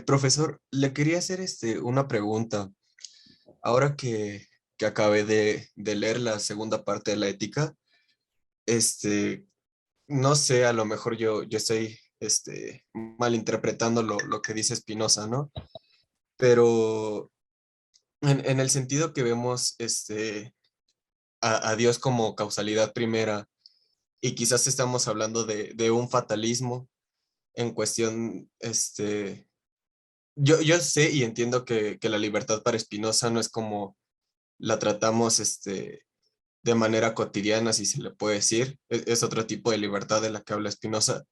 Profesor, le quería hacer una pregunta. Ahora que acabé de leer la segunda parte de la ética, este, no sé, a lo mejor yo estoy malinterpretando lo que dice Spinoza, ¿no? Pero en el sentido que vemos a Dios como causalidad primera, y quizás estamos hablando de un fatalismo en cuestión, yo sé y entiendo que la libertad para Spinoza no es como la tratamos de manera cotidiana, si se le puede decir. Es otro tipo de libertad de la que habla Spinoza,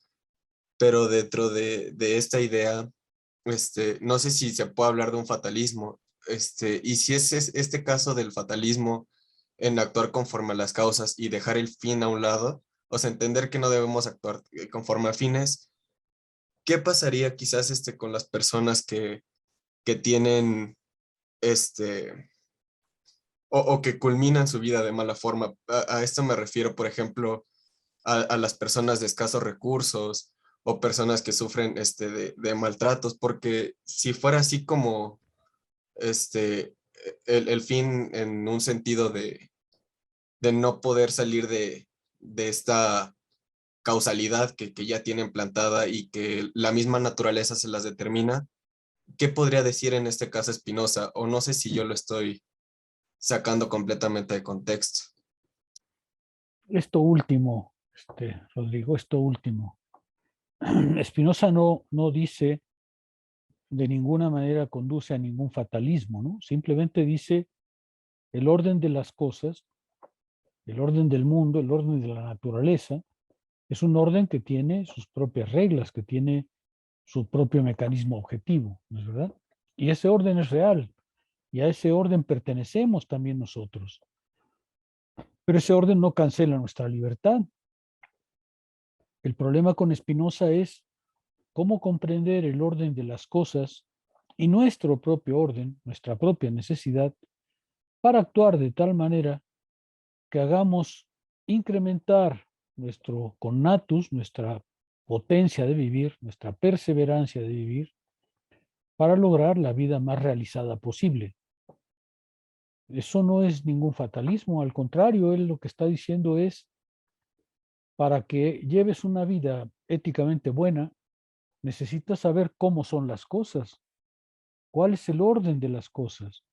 pero dentro de esta idea, no sé si se puede hablar de un fatalismo, y si es este caso del fatalismo en actuar conforme a las causas y dejar el fin a un lado, o sea, entender que no debemos actuar conforme a fines. ¿Qué pasaría quizás con las personas que tienen este o que culminan su vida de mala forma? A esto me refiero, por ejemplo, a las personas de escasos recursos o personas que sufren de maltratos, porque si fuera así como este, el fin en un sentido de no poder salir de esta causalidad que ya tienen plantada y que la misma naturaleza se las determina, ¿qué podría decir en este caso Spinoza? O no sé si yo lo estoy sacando completamente de contexto. Esto último, Rodrigo, esto último. Spinoza no dice de ninguna manera conduce a ningún fatalismo, ¿no? Simplemente dice el orden de las cosas, el orden del mundo, el orden de la naturaleza, es un orden que tiene sus propias reglas, que tiene su propio mecanismo objetivo, ¿no es verdad? Y ese orden es real, y a ese orden pertenecemos también nosotros. Pero ese orden no cancela nuestra libertad. El problema con Spinoza es cómo comprender el orden de las cosas y nuestro propio orden, nuestra propia necesidad, para actuar de tal manera que hagamos incrementar nuestro connatus, nuestra potencia de vivir, nuestra perseverancia de vivir, para lograr la vida más realizada posible. Eso no es ningún fatalismo, al contrario, él lo que está diciendo es, para que lleves una vida éticamente buena, necesitas saber cómo son las cosas, cuál es el orden de las cosas,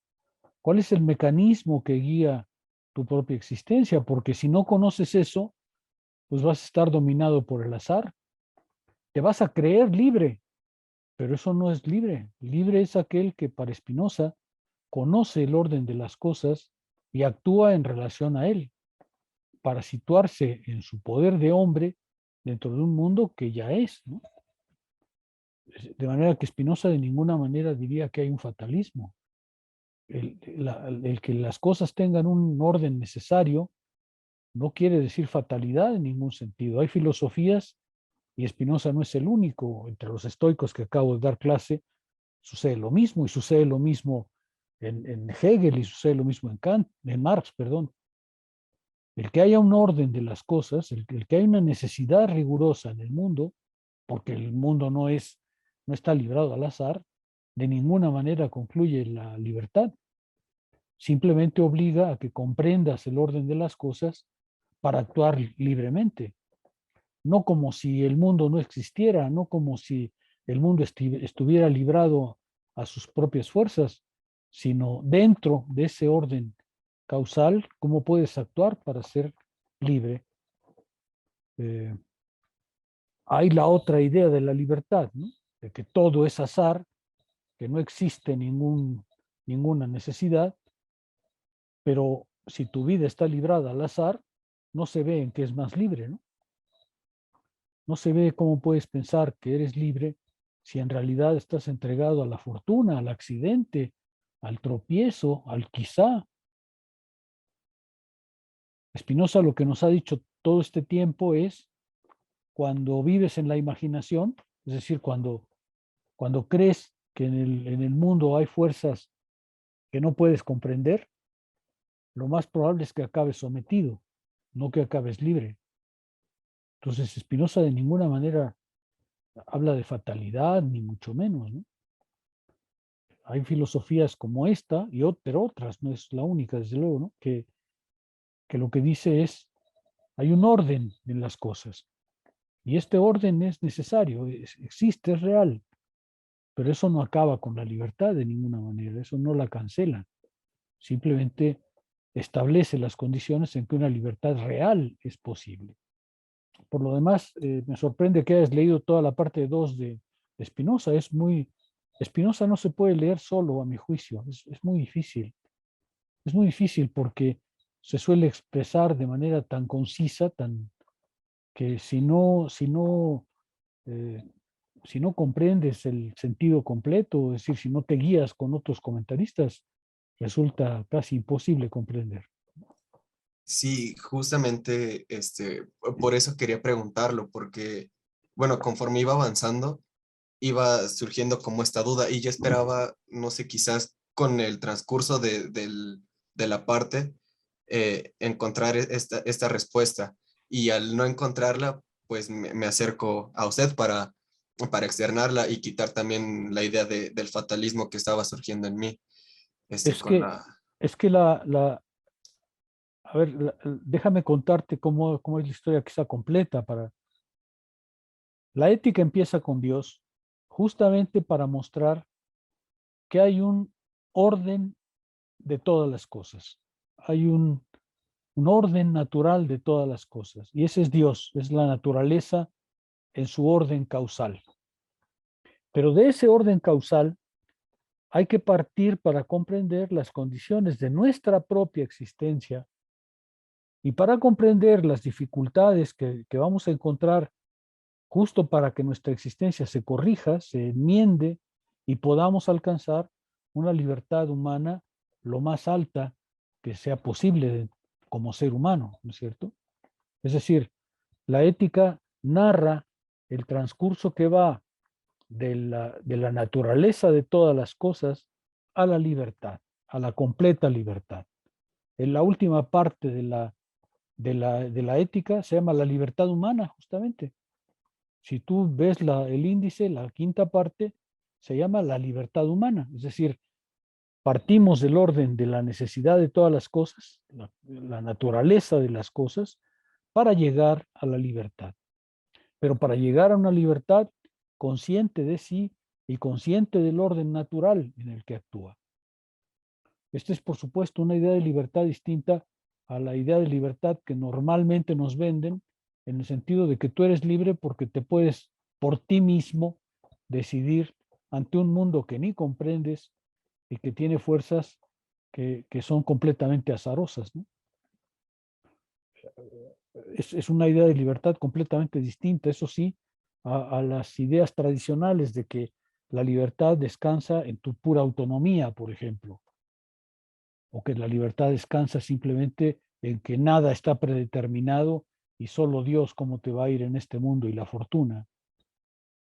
cuál es el mecanismo que guía tu propia existencia, porque si no conoces eso, pues vas a estar dominado por el azar, te vas a creer libre, pero eso no es libre. Libre es aquel que para Spinoza conoce el orden de las cosas y actúa en relación a él, para situarse en su poder de hombre dentro de un mundo que ya es, ¿no? De manera que Spinoza de ninguna manera diría que hay un fatalismo. El que las cosas tengan un orden necesario no quiere decir fatalidad en ningún sentido. Hay filosofías, y Spinoza no es el único, entre los estoicos que acabo de dar clase, sucede lo mismo, y sucede lo mismo en Hegel, y sucede lo mismo en Kant, en Marx, perdón. El que haya un orden de las cosas, el que haya una necesidad rigurosa en el mundo, porque el mundo no está librado al azar, de ninguna manera concluye la libertad. Simplemente obliga a que comprendas el orden de las cosas para actuar libremente. No como si el mundo no existiera, no como si el mundo estuviera librado a sus propias fuerzas, sino dentro de ese orden causal, cómo puedes actuar para ser libre. Eh, Hay la otra idea de la libertad, ¿no? De que todo es azar, que no existe ninguna necesidad, pero si tu vida está librada al azar, no se ve en qué es más libre, ¿no? No se ve cómo puedes pensar que eres libre si en realidad estás entregado a la fortuna, al accidente, al tropiezo, al quizá. Spinoza lo que nos ha dicho todo este tiempo es cuando vives en la imaginación, es decir, cuando crees que en el mundo hay fuerzas que no puedes comprender, lo más probable es que acabes sometido, no que acabes libre. Entonces, Spinoza de ninguna manera habla de fatalidad, ni mucho menos, ¿no? Hay filosofías como esta, pero otras, no es la única, desde luego, ¿no? Que lo que dice es, hay un orden en las cosas, y este orden es necesario, existe, es real, pero eso no acaba con la libertad de ninguna manera, eso no la cancela, simplemente establece las condiciones en que una libertad real es posible. Por lo demás, me sorprende que hayas leído toda la parte 2 de Spinoza. Spinoza no se puede leer solo, a mi juicio. Es muy difícil. Es muy difícil porque se suele expresar de manera tan concisa, que eh, si no comprendes el sentido completo, es decir, si no te guías con otros comentaristas, resulta casi imposible comprender. Sí, justamente por eso quería preguntarlo, porque, bueno, conforme iba avanzando, iba surgiendo como esta duda y yo esperaba, no sé, quizás con el transcurso de la parte, encontrar esta respuesta. Y al no encontrarla, pues me acerco a usted para externarla y quitar también la idea del fatalismo que estaba surgiendo en mí, Es con que, la... es que a ver, déjame contarte cómo es la historia que está completa. La ética empieza con Dios justamente para mostrar que hay un orden de todas las cosas. Hay un orden natural de todas las cosas. Y ese es Dios, es la naturaleza en su orden causal. Pero de ese orden causal hay que partir para comprender las condiciones de nuestra propia existencia y para comprender las dificultades que vamos a encontrar justo para que nuestra existencia se corrija, se enmiende y podamos alcanzar una libertad humana lo más alta que sea posible como ser humano, ¿no es cierto? Es decir, la ética narra el transcurso que va de la naturaleza de todas las cosas a la libertad, a la completa libertad. En la última parte de la ética se llama la libertad humana, justamente. Si tú ves el índice, la quinta parte, se llama la libertad humana. Es decir, partimos del orden de la necesidad de todas las cosas, la naturaleza de las cosas, para llegar a la libertad. Pero para llegar a una libertad consciente de sí y consciente del orden natural en el que actúa. Esta es, por supuesto, una idea de libertad distinta a la idea de libertad que normalmente nos venden, en el sentido de que tú eres libre porque te puedes por ti mismo decidir ante un mundo que ni comprendes y que tiene fuerzas que son completamente azarosas, ¿no? Es una idea de libertad completamente distinta, eso sí, a las ideas tradicionales de que la libertad descansa en tu pura autonomía, por ejemplo, o que la libertad descansa simplemente en que nada está predeterminado y solo Dios cómo te va a ir en este mundo y la fortuna.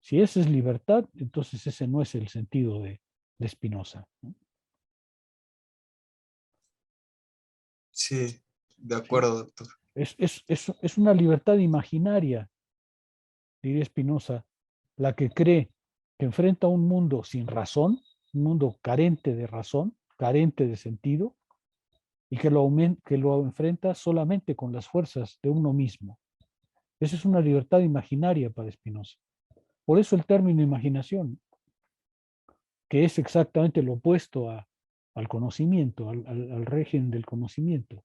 Si esa es libertad, entonces ese no es el sentido de Spinoza, ¿no? Sí, de ¿Sí? acuerdo, doctor. Es una libertad imaginaria, diría Spinoza, la que cree que enfrenta un mundo sin razón, un mundo carente de razón, carente de sentido, y que lo enfrenta solamente con las fuerzas de uno mismo. Esa es una libertad imaginaria para Spinoza. Por eso el término imaginación, que es exactamente lo opuesto al conocimiento, al régimen del conocimiento.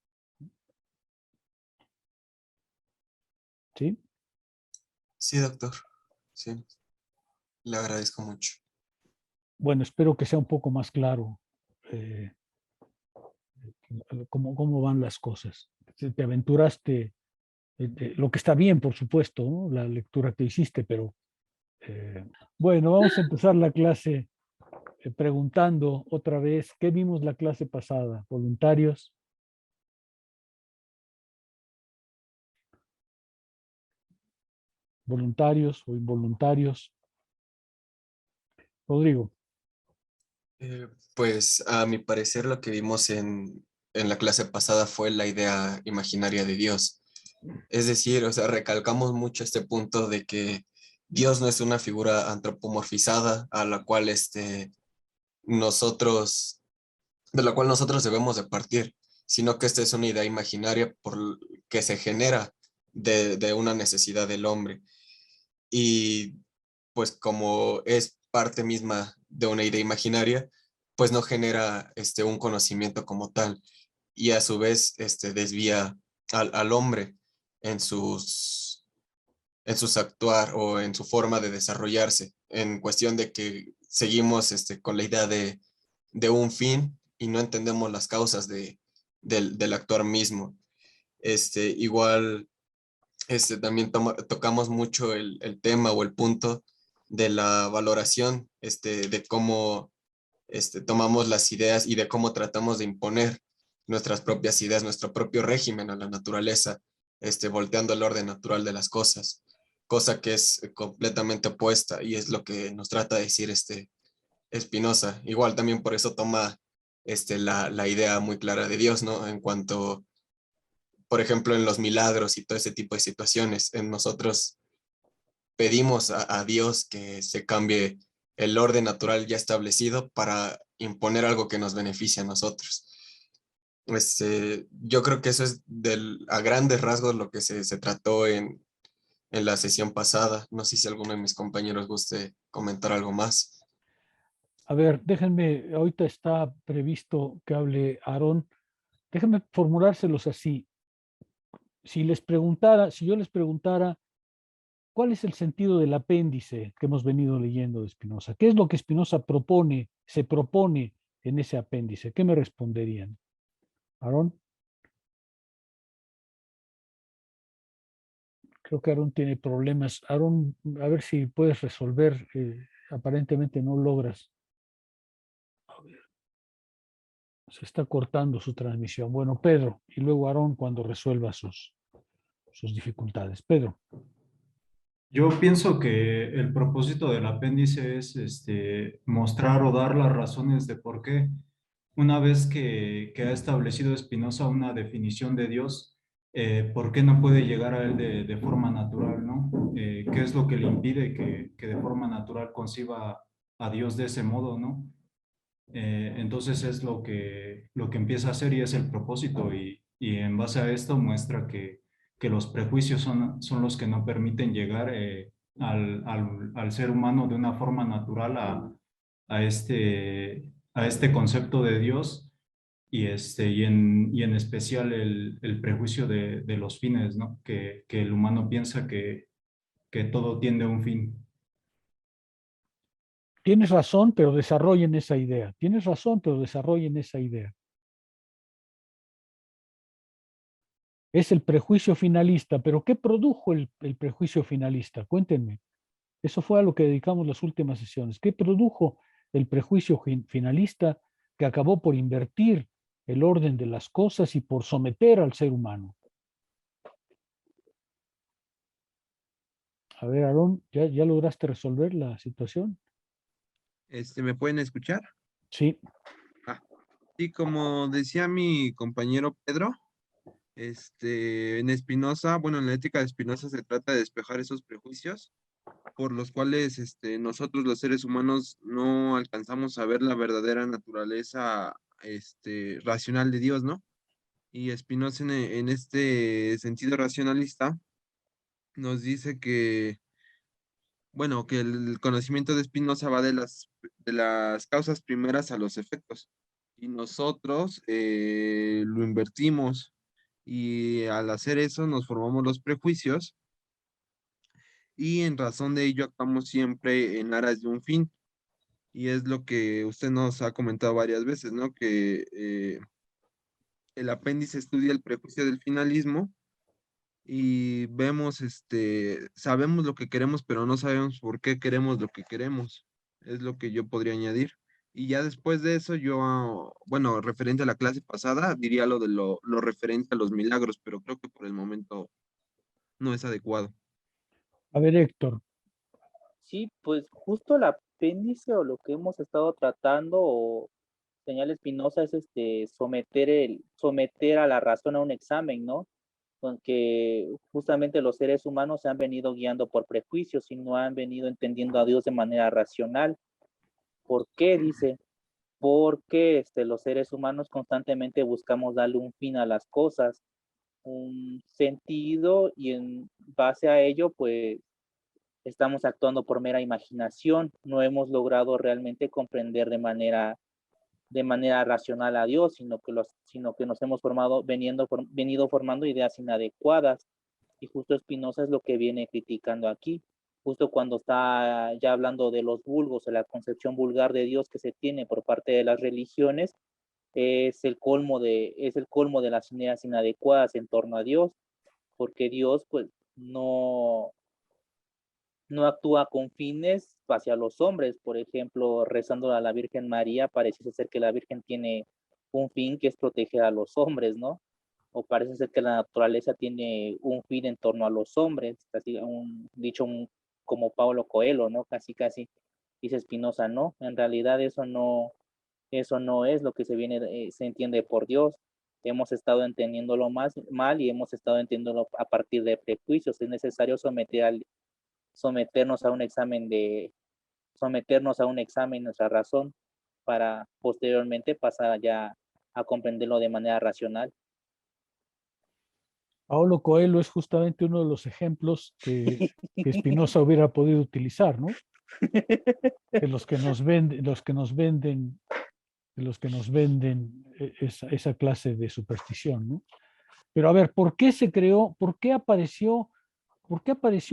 ¿Sí? Sí, doctor. Sí, le agradezco mucho. Bueno, espero que sea un poco más claro eh, cómo van las cosas. Te aventuraste, lo que está bien, por supuesto, ¿no? La lectura que hiciste, pero eh, bueno, vamos a empezar la clase preguntando otra vez, ¿qué vimos la clase pasada? ¿Voluntarios? ¿Voluntarios o involuntarios? Rodrigo. Pues a mi parecer lo que vimos en la clase pasada fue la idea imaginaria de Dios. Es decir, o sea, recalcamos mucho este punto de que Dios no es una figura antropomorfizada a la cual nosotros, de la cual nosotros debemos de partir, sino que esta es una idea imaginaria que se genera de una necesidad del hombre. Y pues como es parte misma de una idea imaginaria, pues no genera un conocimiento como tal y a su vez desvía al hombre en en sus actuar o en su forma de desarrollarse, en cuestión de que seguimos con la idea de un fin y no entendemos las causas del actuar mismo. Igual también tocamos mucho el tema o el punto de la valoración, de cómo tomamos las ideas y de cómo tratamos de imponer nuestras propias ideas, nuestro propio régimen a la naturaleza, volteando el orden natural de las cosas, cosa que es completamente opuesta y es lo que nos trata de decir Spinoza. Igual también por eso toma la idea muy clara de Dios, ¿no? En cuanto, por ejemplo, en los milagros y todo ese tipo de situaciones, en nosotros pedimos a Dios que se cambie el orden natural ya establecido para imponer algo que nos beneficie a nosotros. Yo creo que eso es a grandes rasgos lo que se trató en la sesión pasada. No sé si alguno de mis compañeros guste comentar algo más. A ver, déjenme, ahorita está previsto que hable Aarón. Déjenme formulárselos así. Si yo les preguntara, ¿cuál es el sentido del apéndice que hemos venido leyendo de Spinoza? ¿Qué es lo que Spinoza se propone en ese apéndice? ¿Qué me responderían? Aarón, creo que Aarón tiene problemas. Aarón, a ver si puedes resolver. Aparentemente no logras. A ver, se está cortando su transmisión. Bueno, Pedro, y luego Aarón cuando resuelva sus dificultades. Pedro. Yo pienso que el propósito del apéndice es mostrar o dar las razones de por qué, una vez que ha establecido Spinoza una definición de Dios, por qué no puede llegar a él de forma natural, ¿no? ¿Qué es lo que le impide que de forma natural conciba a Dios de ese modo, ¿no? Entonces es lo que empieza a hacer y es el propósito y en base a esto muestra que los prejuicios son los que no permiten llegar al ser humano de una forma natural a este concepto de Dios y en especial el prejuicio de los fines, ¿no? Que el humano piensa que todo tiende a un fin. Tienes razón, pero desarrollen esa idea. Tienes razón, pero desarrollen esa idea. Es el prejuicio finalista, pero ¿qué produjo el prejuicio finalista? Cuéntenme. Eso fue a lo que dedicamos las últimas sesiones. ¿Qué produjo el prejuicio finalista que acabó por invertir el orden de las cosas y por someter al ser humano? A ver, Aarón, ¿ya lograste resolver la situación? ¿Me pueden escuchar? Sí. Ah, sí, como decía mi compañero Pedro, en Spinoza, bueno, en la ética de Spinoza se trata de despejar esos prejuicios por los cuales, nosotros los seres humanos no alcanzamos a ver la verdadera naturaleza, racional de Dios, ¿no? Y Spinoza en este sentido racionalista nos dice que, bueno, que el conocimiento de Spinoza va de las causas primeras a los efectos. Y nosotros lo invertimos y al hacer eso nos formamos los prejuicios y en razón de ello actuamos siempre en aras de un fin. Y es lo que usted nos ha comentado varias veces, ¿no? Que el apéndice estudia el prejuicio del finalismo y vemos, sabemos lo que queremos, pero no sabemos por qué queremos lo que queremos. Es lo que yo podría añadir. Y ya después de eso, bueno, referente a la clase pasada, diría lo referente a los milagros, pero creo que por el momento no es adecuado. A ver, Héctor, Sí, pues justo el apéndice o lo que hemos estado tratando o señala Espinosa es someter a la razón a un examen, ¿no? con que justamente los seres humanos se han venido guiando por prejuicios y no han venido entendiendo a Dios de manera racional. ¿Por qué? Dice, porque los seres humanos constantemente buscamos darle un fin a las cosas, un sentido, y en base a ello, pues estamos actuando por mera imaginación, no hemos logrado realmente comprender de manera racional a Dios, sino que nos hemos venido formando ideas inadecuadas. Y justo Spinoza es lo que viene criticando aquí, justo cuando está ya hablando de los vulgos, de la concepción vulgar de Dios que se tiene por parte de las religiones, es el colmo de las ideas inadecuadas en torno a Dios, porque Dios pues no actúa con fines hacia los hombres. Por ejemplo, rezando a la Virgen María, parece ser que la Virgen tiene un fin que es proteger a los hombres, ¿no? O parece ser que la naturaleza tiene un fin en torno a los hombres, así un dicho como Paulo Coelho, ¿no? Casi, casi, dice Spinoza, no, en realidad eso no es lo que se entiende por Dios. Hemos estado entendiéndolo mal y hemos estado entendiéndolo a partir de prejuicios. Es necesario someternos a un examen nuestra razón para posteriormente pasar ya a comprenderlo de manera racional. Paulo Coelho es justamente uno de los ejemplos que Spinoza hubiera podido utilizar, ¿no? De los que nos venden, esa clase de superstición, ¿no? Pero a ver, ¿por qué se creó, por qué apareció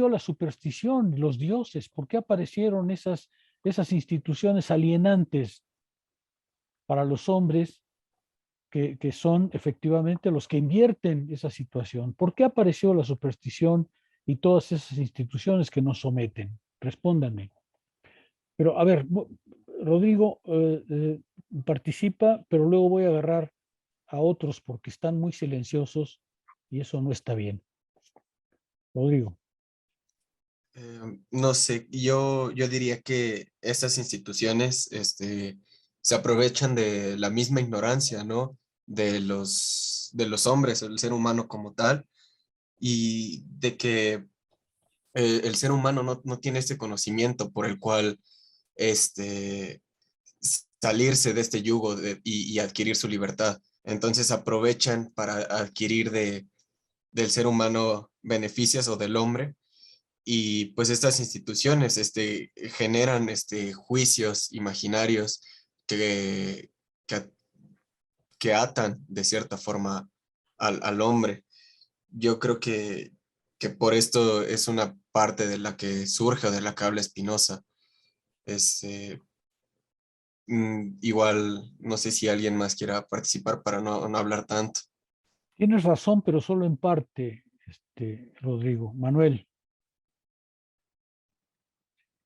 la superstición, los dioses? ¿Por qué aparecieron esas instituciones alienantes para los hombres que son efectivamente los que invierten esa situación? ¿Por qué apareció la superstición y todas esas instituciones que nos someten? Respóndanme. Pero a ver, Rodrigo participa, pero luego voy a agarrar a otros porque están muy silenciosos y eso no está bien. Rodrigo. No sé, yo diría que estas instituciones se aprovechan de la misma ignorancia, ¿no? De los hombres, el ser humano como tal, y de que el ser humano no tiene este conocimiento por el cual este, salirse de este yugo y adquirir su libertad. Entonces aprovechan para adquirir del ser humano beneficios o del hombre, y pues estas instituciones generan juicios imaginarios que, que, que atan de cierta forma al hombre. Yo creo que por esto es una parte de la que surge o de la que habla Spinoza. Este, Igual, no sé si alguien más quiera participar para no hablar tanto. Tienes razón, pero solo en parte, Rodrigo. Manuel.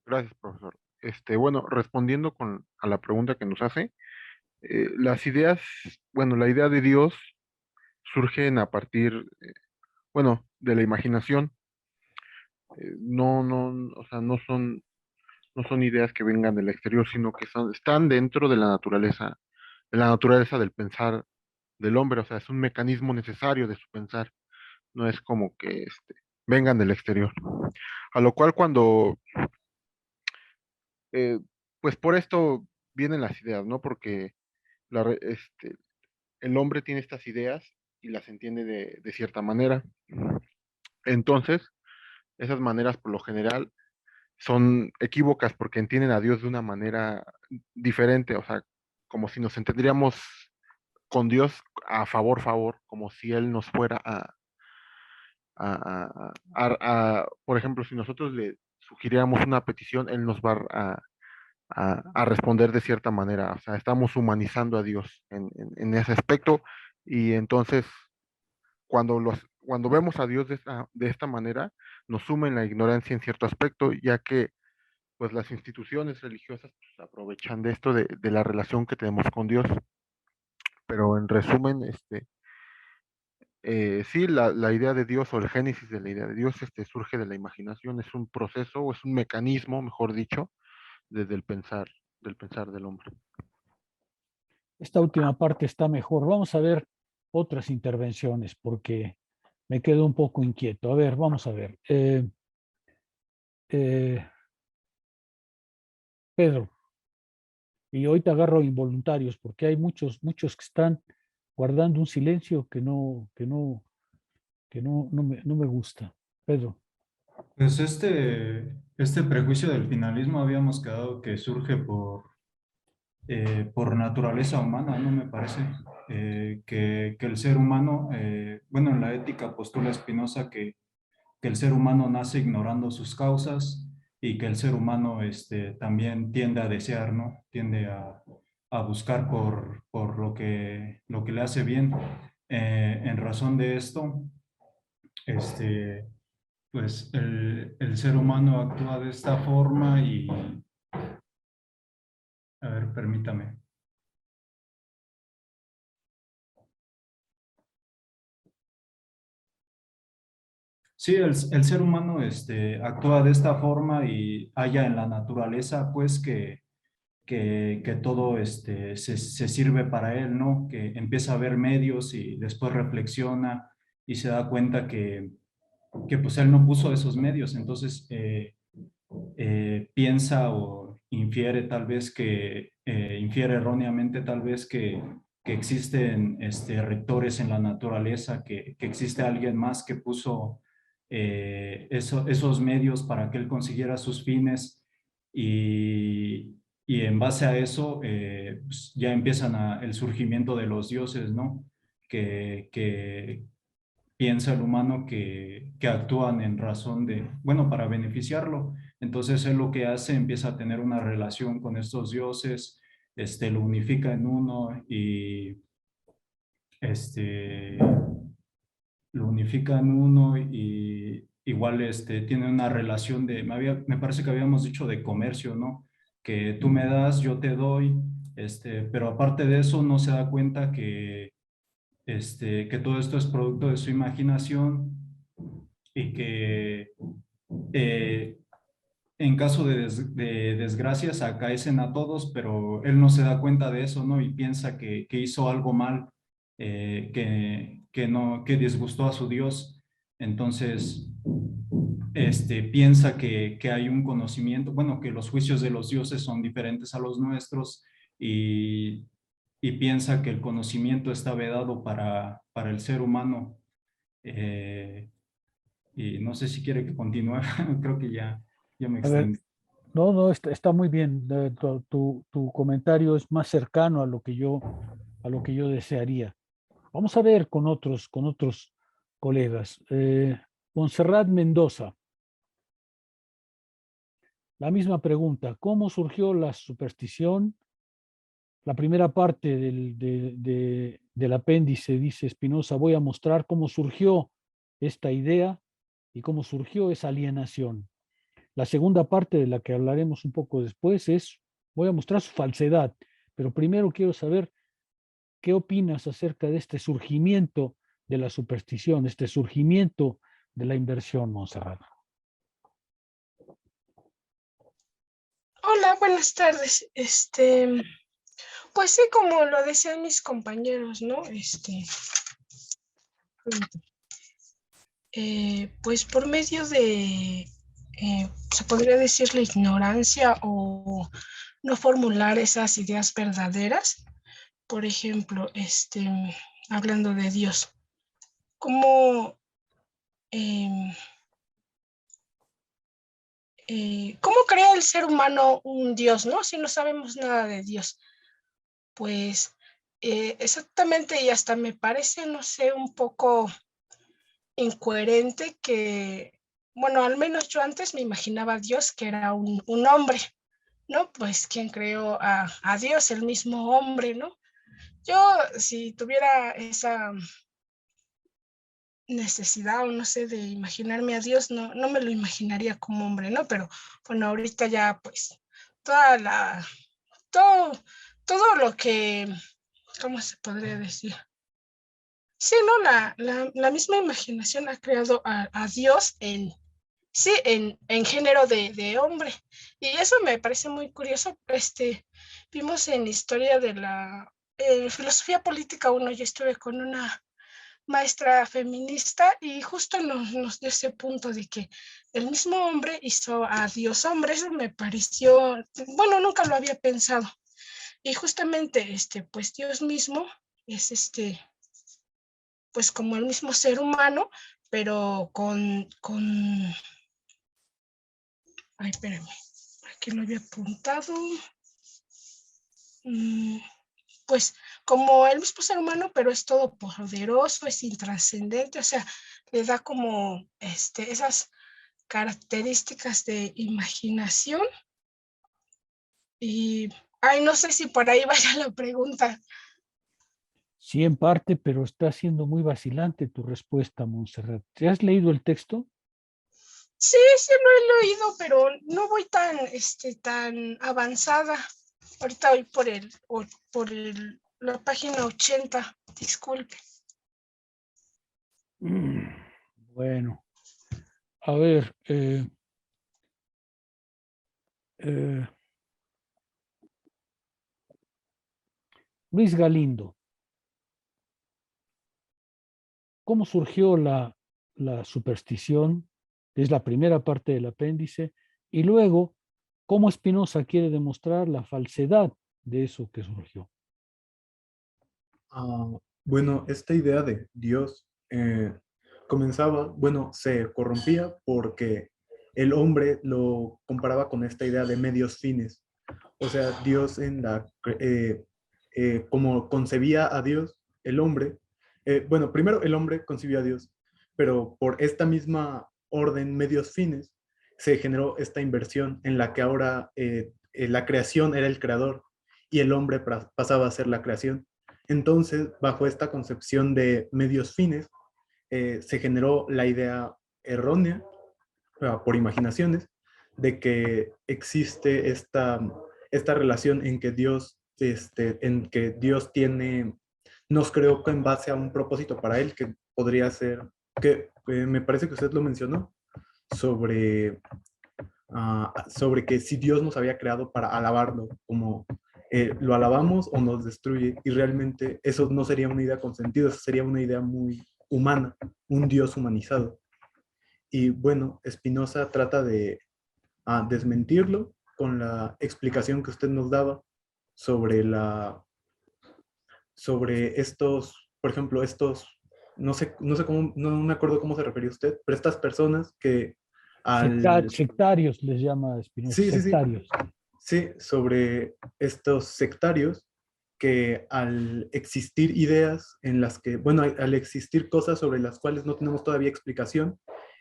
Gracias, profesor. Bueno, respondiendo a la pregunta que nos hace, las ideas, bueno, la idea de Dios surgen a partir, bueno, de la imaginación. O sea, no son ideas que vengan del exterior, sino que están dentro de la naturaleza del pensar del hombre. O sea, es un mecanismo necesario de su pensar. No es como que vengan del exterior. A lo cual eh, pues por esto vienen las ideas, ¿no? Porque el hombre tiene estas ideas y las entiende de cierta manera. Entonces, esas maneras por lo general son equívocas porque entienden a Dios de una manera diferente, o sea, como si nos entendiéramos con Dios a favor, como si Él nos fuera por ejemplo, si nosotros le sugiriéramos una petición, Él nos va a responder de cierta manera, o sea, estamos humanizando a Dios en ese aspecto y entonces cuando vemos a Dios de esta manera, nos sumen la ignorancia en cierto aspecto, ya que pues las instituciones religiosas pues, aprovechan de esto, de la relación que tenemos con Dios. Pero en resumen, sí, la idea de Dios o el génesis de la idea de Dios surge de la imaginación, es un proceso o es un mecanismo, mejor dicho, desde del pensar del hombre. Esta última parte está mejor. Vamos a ver otras intervenciones porque me quedo un poco inquieto. A ver, vamos a ver. Pedro, y hoy te agarro involuntarios porque hay muchos que están guardando un silencio que no me gusta. Pedro. Pues este prejuicio del finalismo habíamos quedado que surge por naturaleza humana, ¿no? Me parece que el ser humano, bueno, en la ética postula Spinoza que el ser humano nace ignorando sus causas y que el ser humano también tiende a desear, ¿no? Tiende a buscar por lo que le hace bien. En razón de esto, pues el ser humano actúa de esta forma y, a ver, permítame. Sí, el ser humano actúa de esta forma y halla en la naturaleza, pues, que todo se sirve para él, ¿no? Que empieza a ver medios y después reflexiona y se da cuenta que pues él no puso esos medios, entonces piensa o infiere tal vez infiere erróneamente tal vez que existen rectores en la naturaleza, que existe alguien más que puso esos medios para que él consiguiera sus fines y en base a eso pues ya empiezan el surgimiento de los dioses, ¿no? Que piensa el humano que actúan en razón de, bueno, para beneficiarlo. Entonces él lo que hace, empieza a tener una relación con estos dioses, lo unifica en uno y este, lo unifica en uno y igual tiene una relación me parece que habíamos dicho de comercio, ¿no? Que tú me das, yo te doy, pero aparte de eso no se da cuenta que todo esto es producto de su imaginación y que eh, en caso de desgracias acaecen a todos, pero él no se da cuenta de eso, ¿no? Y piensa que hizo algo mal, que disgustó a su Dios. Entonces, piensa que hay un conocimiento, bueno, que los juicios de los dioses son diferentes a los nuestros y piensa que el conocimiento está vedado para el ser humano. Y no sé si quiere que continúe, creo que ya me A ver, extendí. no, está muy bien. Tu comentario es más cercano a lo que yo desearía. Vamos a ver con otros colegas. Montserrat Mendoza, la misma pregunta. ¿Cómo surgió la superstición? La primera parte del apéndice dice Spinoza, voy a mostrar cómo surgió esta idea y cómo surgió esa alienación. La segunda parte, de la que hablaremos un poco después, voy a mostrar su falsedad, pero primero quiero saber qué opinas acerca de este surgimiento de la superstición, este surgimiento de la inversión, Montserrat. Hola, buenas tardes. Pues sí, como lo decían mis compañeros, ¿no? Pues por medio de, se podría decir, la ignorancia o no formular esas ideas verdaderas. Por ejemplo, hablando de Dios, ¿cómo, ¿cómo crea el ser humano un Dios, no? Si no sabemos nada de Dios. Pues exactamente, y hasta me parece, no sé, un poco incoherente que, bueno, al menos yo antes me imaginaba a Dios que era un hombre, ¿no? Pues quien creó a Dios, el mismo hombre, ¿no? Yo, si tuviera esa necesidad o no sé de imaginarme a Dios, no me lo imaginaría como hombre, ¿no? Pero bueno, ahorita ya pues toda la, todo, todo lo que, ¿cómo se podría decir? Sí, ¿no? La misma imaginación ha creado a Dios en género de hombre. Y eso me parece muy curioso. Vimos en historia de la filosofía política 1, yo estuve con una maestra feminista y justo nos dio ese punto de que el mismo hombre hizo a Dios hombre. Eso me pareció, bueno, nunca lo había pensado. Y justamente, pues Dios mismo es pues como el mismo ser humano, pero ay, espérame, aquí lo había apuntado. Pues como el mismo ser humano, pero es todopoderoso, es intrascendente, o sea, le da como esas características de imaginación. Y, ay, no sé si por ahí vaya la pregunta. Sí, en parte, pero está siendo muy vacilante tu respuesta, Montserrat. ¿Te has leído el texto? Sí, sí lo he leído, pero no voy tan avanzada. Ahorita voy la página 80, disculpe. Bueno, a ver, Luis Galindo, ¿cómo surgió la superstición? Es la primera parte del apéndice. Y luego, ¿cómo Spinoza quiere demostrar la falsedad de eso que surgió? Bueno, esta idea de Dios comenzaba, bueno, se corrompía porque el hombre lo comparaba con esta idea de medios fines. O sea, Dios como concebía a Dios, el hombre, bueno, primero el hombre concibió a Dios, pero por esta misma orden, medios fines, se generó esta inversión en la que ahora la creación era el creador y el hombre pasaba a ser la creación. Entonces, bajo esta concepción de medios fines, se generó la idea errónea, por imaginaciones, de que existe esta relación en que Dios nos creó en base a un propósito para él, que podría ser, que me parece que usted lo mencionó, sobre que si Dios nos había creado para alabarlo, como lo alabamos o nos destruye, y realmente eso no sería una idea con sentido, eso sería una idea muy humana, un Dios humanizado. Y bueno, Spinoza trata de desmentirlo con la explicación que usted nos daba sobre sobre estos, por ejemplo, no sé cómo, no me acuerdo cómo se refería usted, pero estas personas que Sectarios les llama Spinoza, sí, sí, sí, sectarios. sí, sobre estos sectarios que al existir ideas en las que, bueno, al existir cosas sobre las cuales no tenemos todavía explicación,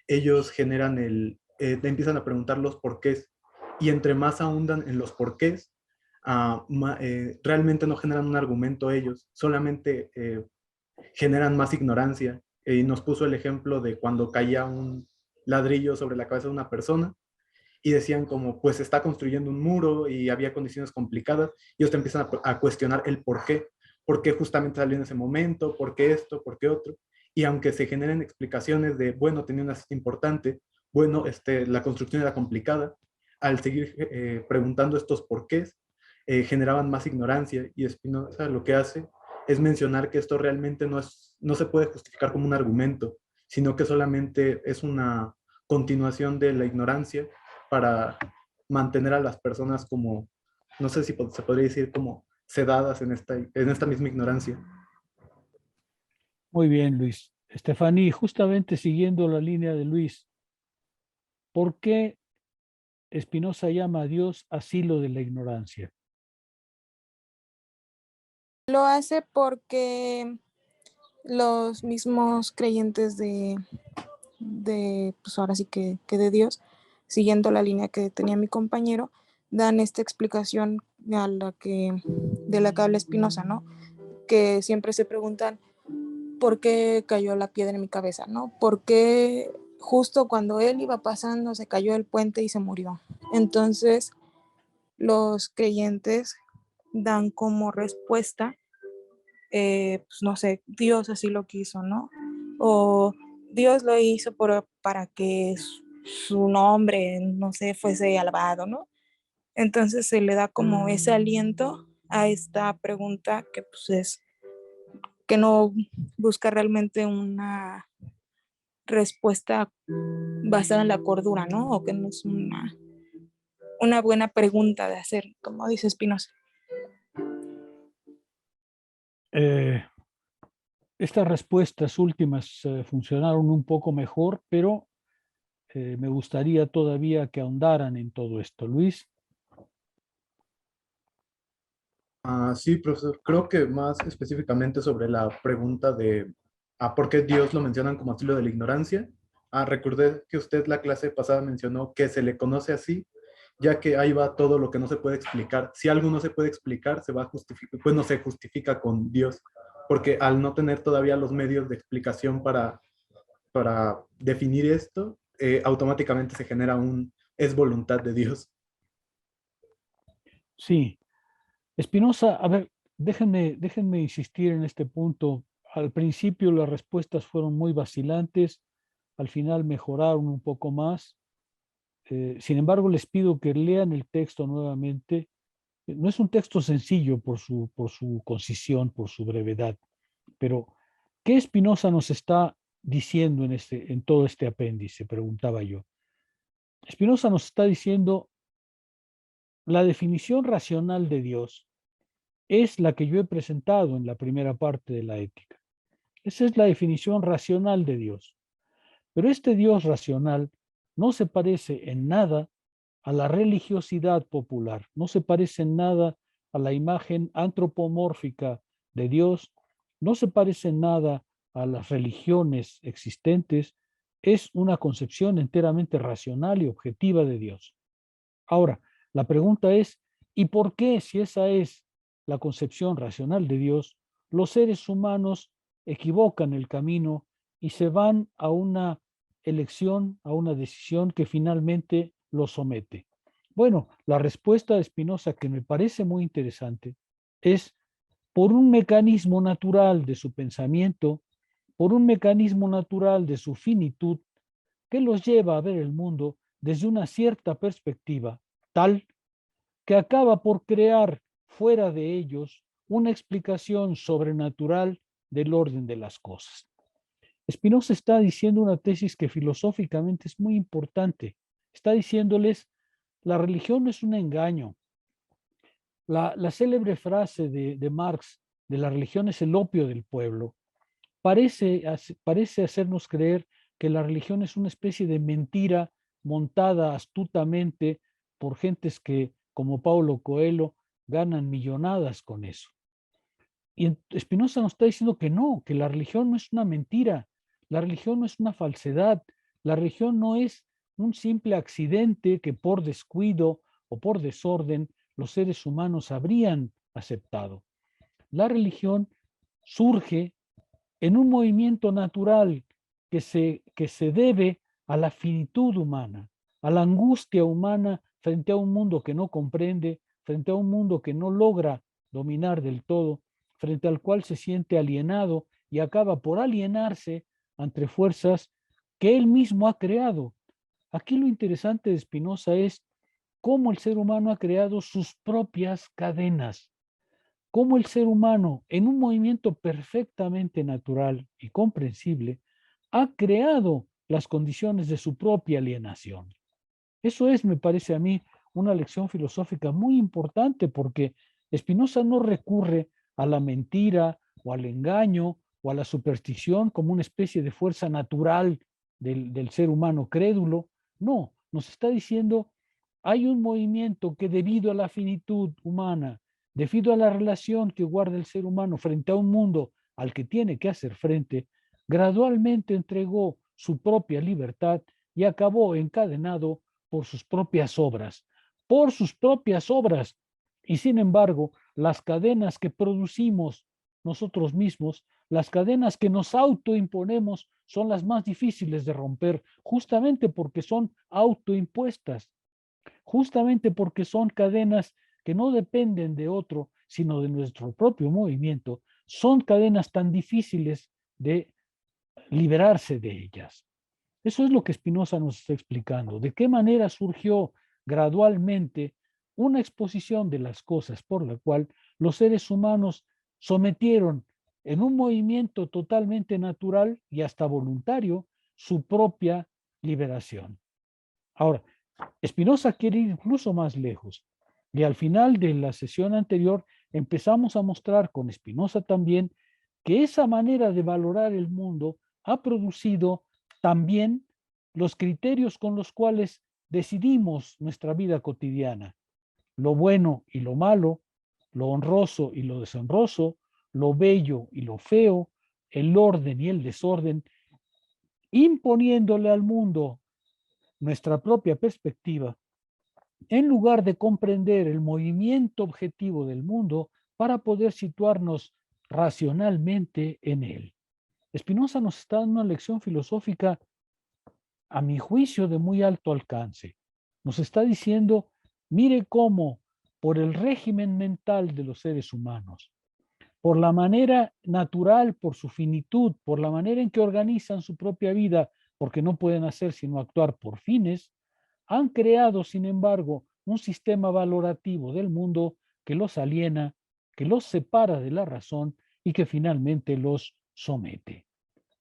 ellos empiezan a preguntar los porqués, y entre más ahondan en los porqués, realmente no generan un argumento ellos, solamente generan más ignorancia. Y nos puso el ejemplo de cuando caía un ladrillo sobre la cabeza de una persona, y decían como, pues está construyendo un muro y había condiciones complicadas, y ellos te empiezan a cuestionar el por qué justamente salió en ese momento, por qué esto, por qué otro, y aunque se generen explicaciones de, bueno, tenía una cita importante, bueno, la construcción era complicada, al seguir preguntando estos porqués, generaban más ignorancia, y Spinoza lo que hace es mencionar que esto realmente no se puede justificar como un argumento, sino que solamente es una continuación de la ignorancia para mantener a las personas como, no sé si se podría decir como sedadas en esta misma ignorancia. Muy bien, Luis. Estefaní, justamente siguiendo la línea de Luis, ¿por qué Spinoza llama a Dios asilo de la ignorancia? Lo hace porque los mismos creyentes pues ahora sí que de Dios, siguiendo la línea que tenía mi compañero, dan esta explicación de la que habla Spinoza, ¿no? Que siempre se preguntan por qué cayó la piedra en mi cabeza, ¿no? ¿Por qué justo cuando él iba pasando se cayó el puente y se murió? Entonces, los creyentes dan como respuesta, pues no sé, Dios así lo quiso, ¿no? O Dios lo hizo para que su nombre, no sé, fuese alabado, ¿no? Entonces se le da como ese aliento a esta pregunta que pues es que no busca realmente una respuesta basada en la cordura, ¿no? O que no es una buena pregunta de hacer, como dice Spinoza. Estas respuestas últimas funcionaron un poco mejor, pero me gustaría todavía que ahondaran en todo esto. Luis. Sí, profesor. Creo que más específicamente sobre la pregunta de por qué Dios lo mencionan como asilo de la ignorancia. Recordé que usted la clase pasada mencionó que se le conoce así, ya que ahí va todo lo que no se puede explicar. Si algo no se puede explicar, se va a justificar, pues no se justifica con Dios, porque al no tener todavía los medios de explicación para definir esto, automáticamente se genera es voluntad de Dios. Sí. Spinoza, a ver, déjenme insistir en este punto. Al principio las respuestas fueron muy vacilantes, al final mejoraron un poco más. Sin embargo, les pido que lean el texto nuevamente. No es un texto sencillo por su concisión, por su brevedad, pero ¿qué Spinoza nos está diciendo en todo este apéndice? Preguntaba yo. Spinoza nos está diciendo la definición racional de Dios es la que yo he presentado en la primera parte de la ética. Esa es la definición racional de Dios. Pero este Dios racional no se parece en nada a la religiosidad popular, no se parece en nada a la imagen antropomórfica de Dios, no se parece en nada a las religiones existentes, es una concepción enteramente racional y objetiva de Dios. Ahora, la pregunta es, ¿y por qué, si esa es la concepción racional de Dios, los seres humanos equivocan el camino y se van a una elección, a una decisión que finalmente los somete? Bueno, la respuesta de Spinoza, que me parece muy interesante, es por un mecanismo natural de su pensamiento, por un mecanismo natural de su finitud, que los lleva a ver el mundo desde una cierta perspectiva, tal que acaba por crear fuera de ellos una explicación sobrenatural del orden de las cosas. Spinoza está diciendo una tesis que filosóficamente es muy importante. Está diciéndoles, la religión no es un engaño. La célebre frase de Marx, de la religión es el opio del pueblo, parece hacernos creer que la religión es una especie de mentira montada astutamente por gentes que, como Paulo Coelho, ganan millonadas con eso. Y Spinoza nos está diciendo que no, que la religión no es una mentira, la religión no es una falsedad, la religión no es un simple accidente que por descuido o por desorden los seres humanos habrían aceptado. La religión surge en un movimiento natural que se debe a la finitud humana, a la angustia humana frente a un mundo que no comprende, frente a un mundo que no logra dominar del todo, frente al cual se siente alienado y acaba por alienarse ante fuerzas que él mismo ha creado. Aquí lo interesante de Spinoza es cómo el ser humano ha creado sus propias cadenas, cómo el ser humano, en un movimiento perfectamente natural y comprensible, ha creado las condiciones de su propia alienación. Eso es, me parece a mí, una lección filosófica muy importante, porque Spinoza no recurre a la mentira o al engaño o a la superstición como una especie de fuerza natural del ser humano crédulo. No, nos está diciendo, hay un movimiento que debido a la finitud humana, debido a la relación que guarda el ser humano frente a un mundo al que tiene que hacer frente, gradualmente entregó su propia libertad y acabó encadenado por sus propias obras, por sus propias obras. Y sin embargo, las cadenas que producimos nosotros mismos, las cadenas que nos autoimponemos, son las más difíciles de romper, justamente porque son autoimpuestas, justamente porque son cadenas que no dependen de otro, sino de nuestro propio movimiento. Son cadenas tan difíciles de liberarse de ellas. Eso es lo que Spinoza nos está explicando. ¿De qué manera surgió gradualmente una exposición de las cosas por la cual los seres humanos sometieron en un movimiento totalmente natural y hasta voluntario, su propia liberación. Ahora, Spinoza quiere ir incluso más lejos. Y al final de la sesión anterior empezamos a mostrar con Spinoza también que esa manera de valorar el mundo ha producido también los criterios con los cuales decidimos nuestra vida cotidiana. Lo bueno y lo malo, lo honroso y lo deshonroso, lo bello y lo feo, el orden y el desorden, imponiéndole al mundo nuestra propia perspectiva, en lugar de comprender el movimiento objetivo del mundo para poder situarnos racionalmente en él. Spinoza nos está dando una lección filosófica, a mi juicio, de muy alto alcance. Nos está diciendo, mire cómo por el régimen mental de los seres humanos, por la manera natural, por su finitud, por la manera en que organizan su propia vida, porque no pueden hacer sino actuar por fines, han creado, sin embargo, un sistema valorativo del mundo que los aliena, que los separa de la razón y que finalmente los somete.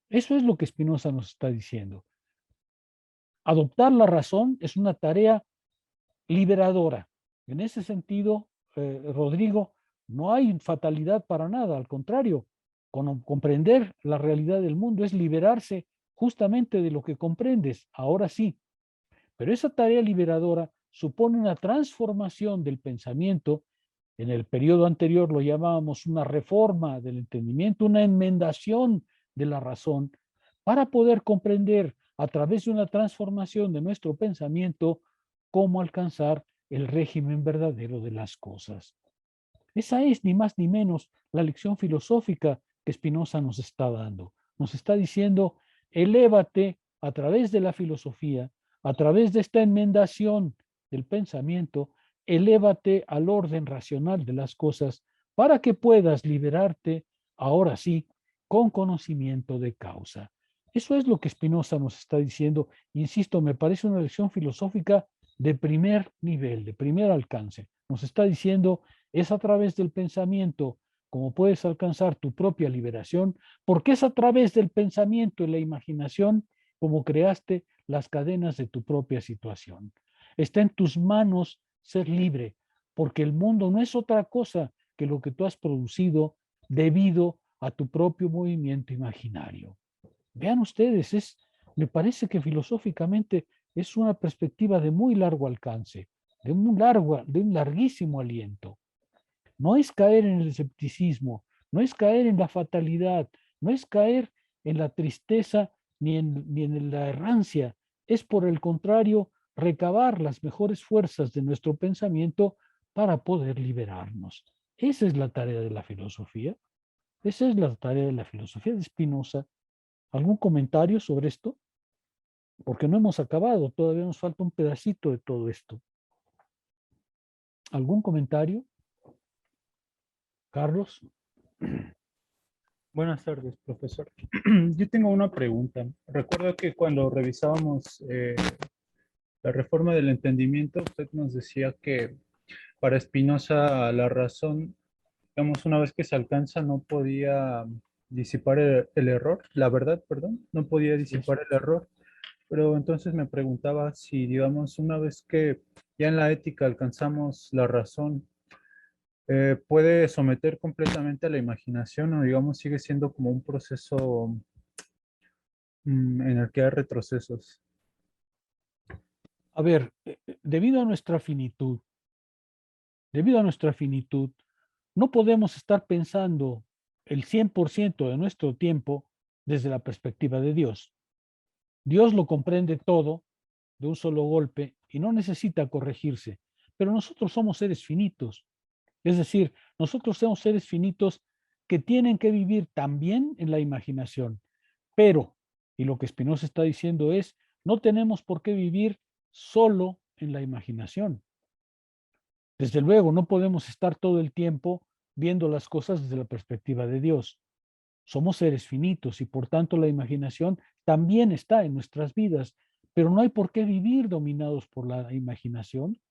Eso es lo que Spinoza nos está diciendo. Adoptar la razón es una tarea liberadora. En ese sentido, Rodrigo, no hay fatalidad para nada, al contrario, comprender la realidad del mundo es liberarse justamente de lo que comprendes, ahora sí. Pero esa tarea liberadora supone una transformación del pensamiento. En el periodo anterior lo llamábamos una reforma del entendimiento, una enmendación de la razón, para poder comprender a través de una transformación de nuestro pensamiento cómo alcanzar el régimen verdadero de las cosas. Esa es ni más ni menos la lección filosófica que Spinoza nos está dando. Nos está diciendo, elévate a través de la filosofía, a través de esta enmendación del pensamiento, elévate al orden racional de las cosas para que puedas liberarte, ahora sí, con conocimiento de causa. Eso es lo que Spinoza nos está diciendo. Insisto, me parece una lección filosófica de primer nivel, de primer alcance. Nos está diciendo, es a través del pensamiento como puedes alcanzar tu propia liberación, porque es a través del pensamiento y la imaginación como creaste las cadenas de tu propia situación. Está en tus manos ser libre, porque el mundo no es otra cosa que lo que tú has producido debido a tu propio movimiento imaginario. Vean ustedes, me parece que filosóficamente es una perspectiva de muy largo alcance, de un larguísimo aliento. No es caer en el escepticismo, no es caer en la fatalidad, no es caer en la tristeza ni en la errancia, es por el contrario recabar las mejores fuerzas de nuestro pensamiento para poder liberarnos. Esa es la tarea de la filosofía, esa es la tarea de la filosofía de Spinoza. ¿Algún comentario sobre esto? Porque no hemos acabado, todavía nos falta un pedacito de todo esto. ¿Algún comentario? Carlos. Buenas tardes, profesor. Yo tengo una pregunta. Recuerdo que cuando revisábamos la reforma del entendimiento, usted nos decía que para Spinoza la razón, digamos, una vez que se alcanza, no podía disipar el error, la verdad, perdón, no podía disipar el error. Pero entonces me preguntaba si, digamos, una vez que ya en la ética alcanzamos la razón, puede someter completamente a la imaginación o, digamos, sigue siendo como un proceso en el que hay retrocesos. A ver, debido a nuestra finitud, no podemos estar pensando el 100% de nuestro tiempo desde la perspectiva de Dios. Dios lo comprende todo de un solo golpe y no necesita corregirse, pero nosotros somos seres finitos. Es decir, nosotros somos seres finitos que tienen que vivir también en la imaginación, pero, y lo que Spinoza está diciendo es, no tenemos por qué vivir solo en la imaginación. Desde luego, no podemos estar todo el tiempo viendo las cosas desde la perspectiva de Dios. Somos seres finitos y por tanto la imaginación también está en nuestras vidas, pero no hay por qué vivir dominados por la imaginación.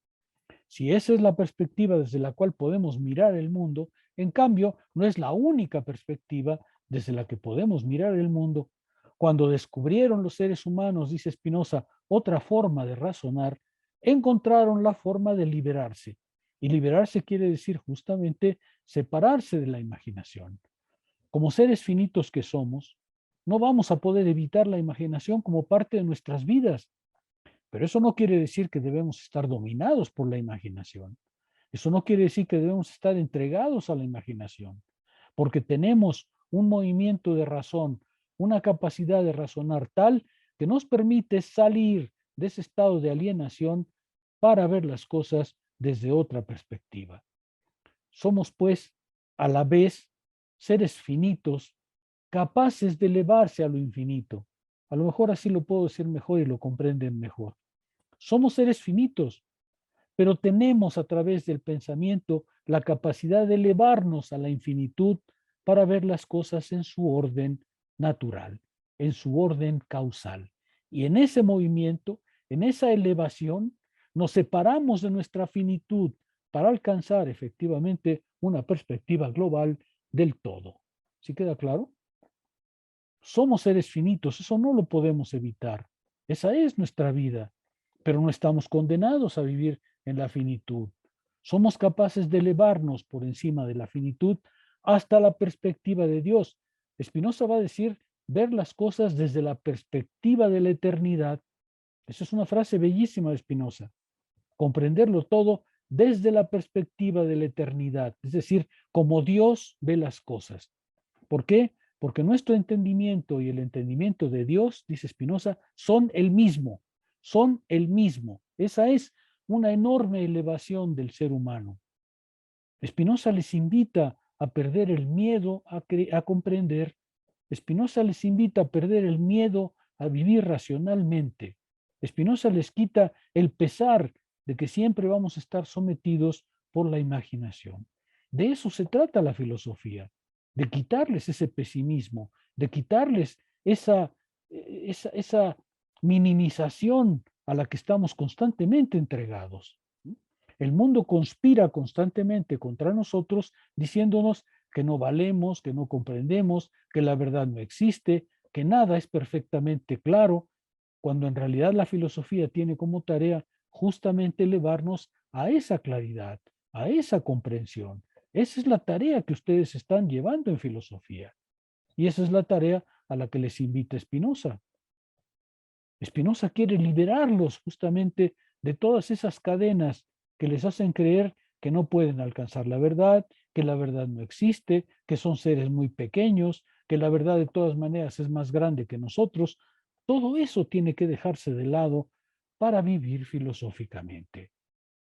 Si esa es la perspectiva desde la cual podemos mirar el mundo, En cambio, no es la única perspectiva desde la que podemos mirar el mundo. Cuando descubrieron los seres humanos, dice Spinoza, otra forma de razonar, encontraron la forma de liberarse. Y liberarse quiere decir justamente separarse de la imaginación. Como seres finitos que somos, no vamos a poder evitar la imaginación como parte de nuestras vidas. Pero eso no quiere decir que debemos estar dominados por la imaginación. Eso no quiere decir que debemos estar entregados a la imaginación, porque tenemos un movimiento de razón, una capacidad de razonar tal que nos permite salir de ese estado de alienación para ver las cosas desde otra perspectiva. Somos, pues, a la vez seres finitos, capaces de elevarse a lo infinito. A lo mejor así lo puedo decir mejor y lo comprenden mejor. Somos seres finitos, pero tenemos a través del pensamiento la capacidad de elevarnos a la infinitud para ver las cosas en su orden natural, en su orden causal. Y en ese movimiento, en esa elevación, nos separamos de nuestra finitud para alcanzar efectivamente una perspectiva global del todo. ¿Sí queda claro? Somos seres finitos, eso no lo podemos evitar. Esa es nuestra vida, pero no estamos condenados a vivir en la finitud. Somos capaces de elevarnos por encima de la finitud hasta la perspectiva de Dios. Spinoza va a decir ver las cosas desde la perspectiva de la eternidad. Esa es una frase bellísima de Spinoza. Comprenderlo todo desde la perspectiva de la eternidad, es decir, como Dios ve las cosas. ¿Por qué? Porque nuestro entendimiento y el entendimiento de Dios, dice Spinoza, son el mismo, son el mismo. Esa es una enorme elevación del ser humano. Spinoza les invita a perder el miedo a comprender. Spinoza les invita a perder el miedo a vivir racionalmente. Spinoza les quita el pesar de que siempre vamos a estar sometidos por la imaginación. De eso se trata la filosofía, de quitarles ese pesimismo, de quitarles esa minimización a la que estamos constantemente entregados. El mundo conspira constantemente contra nosotros diciéndonos que no valemos, que no comprendemos, que la verdad no existe, que nada es perfectamente claro, cuando en realidad la filosofía tiene como tarea justamente elevarnos a esa claridad, a esa comprensión. Esa es la tarea que ustedes están llevando en filosofía. Y esa es la tarea a la que les invita Spinoza. Spinoza quiere liberarlos justamente de todas esas cadenas que les hacen creer que no pueden alcanzar la verdad, que la verdad no existe, que son seres muy pequeños, que la verdad de todas maneras es más grande que nosotros. Todo eso tiene que dejarse de lado para vivir filosóficamente.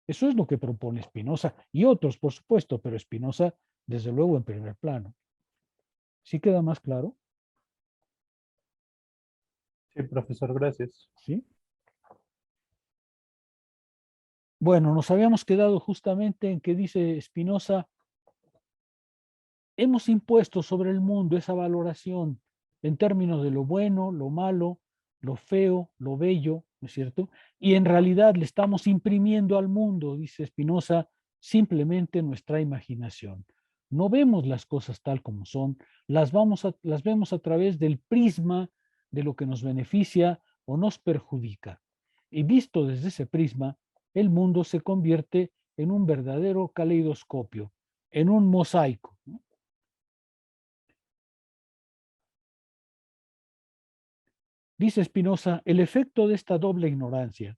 Eso es lo que propone Spinoza y otros, por supuesto, pero Spinoza, desde luego, en primer plano. ¿Sí queda más claro? Sí, profesor, gracias. ¿Sí? Bueno, nos habíamos quedado justamente en que dice Spinoza, hemos impuesto sobre el mundo esa valoración en términos de lo bueno, lo malo, lo feo, lo bello, ¿no es cierto? Y en realidad le estamos imprimiendo al mundo, dice Spinoza, simplemente nuestra imaginación. No vemos las cosas tal como son, las vemos a través del prisma de lo que nos beneficia o nos perjudica. Y visto desde ese prisma, el mundo se convierte en un verdadero caleidoscopio, en un mosaico, ¿no? Dice Spinoza, el efecto de esta doble ignorancia,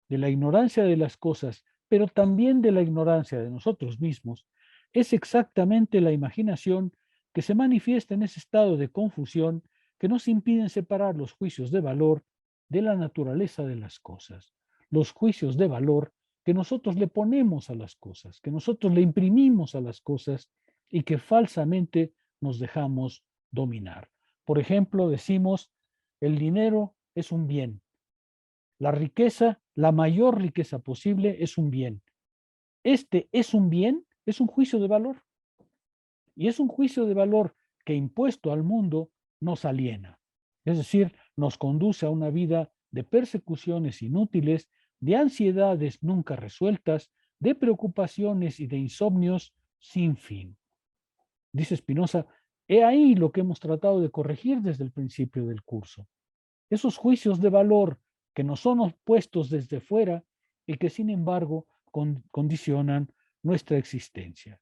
de la ignorancia de las cosas, pero también de la ignorancia de nosotros mismos, es exactamente la imaginación que se manifiesta en ese estado de confusión que nos impiden separar los juicios de valor de la naturaleza de las cosas. Los juicios de valor que nosotros le ponemos a las cosas, que nosotros le imprimimos a las cosas y que falsamente nos dejamos dominar. Por ejemplo, decimos, el dinero es un bien. La riqueza, la mayor riqueza posible, es un bien. Este es un bien, es un juicio de valor. Y es un juicio de valor que impuesto al mundo nos aliena. Es decir, nos conduce a una vida de persecuciones inútiles, de ansiedades nunca resueltas, de preocupaciones y de insomnios sin fin. Dice Spinoza, he ahí lo que hemos tratado de corregir desde el principio del curso. Esos juicios de valor que nos son opuestos desde fuera y que sin embargo condicionan nuestra existencia.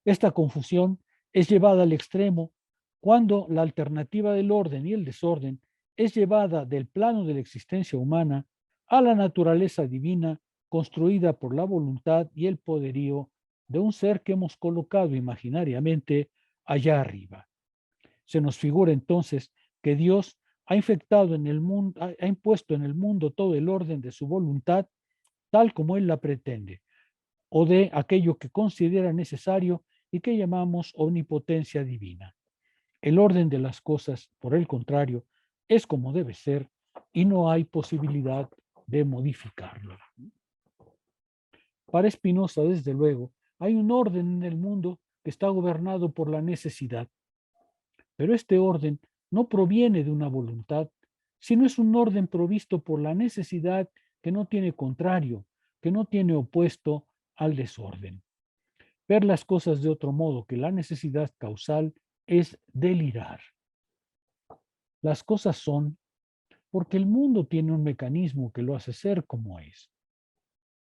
Esta confusión es llevada al extremo cuando la alternativa del orden y el desorden es llevada del plano de la existencia humana a la naturaleza divina construida por la voluntad y el poderío de un ser que hemos colocado imaginariamente allá arriba. Se nos figura entonces que Dios ha infectado en el mundo, ha impuesto en el mundo todo el orden de su voluntad tal como Él la pretende, o de aquello que considera necesario y que llamamos omnipotencia divina. El orden de las cosas, por el contrario, es como debe ser y no hay posibilidad de modificarlo. Para Spinoza, desde luego, hay un orden en el mundo que está gobernado por la necesidad, pero este orden no proviene de una voluntad, sino es un orden provisto por la necesidad que no tiene contrario, que no tiene opuesto al desorden. Ver las cosas de otro modo que la necesidad causal es delirar. Las cosas son porque el mundo tiene un mecanismo que lo hace ser como es.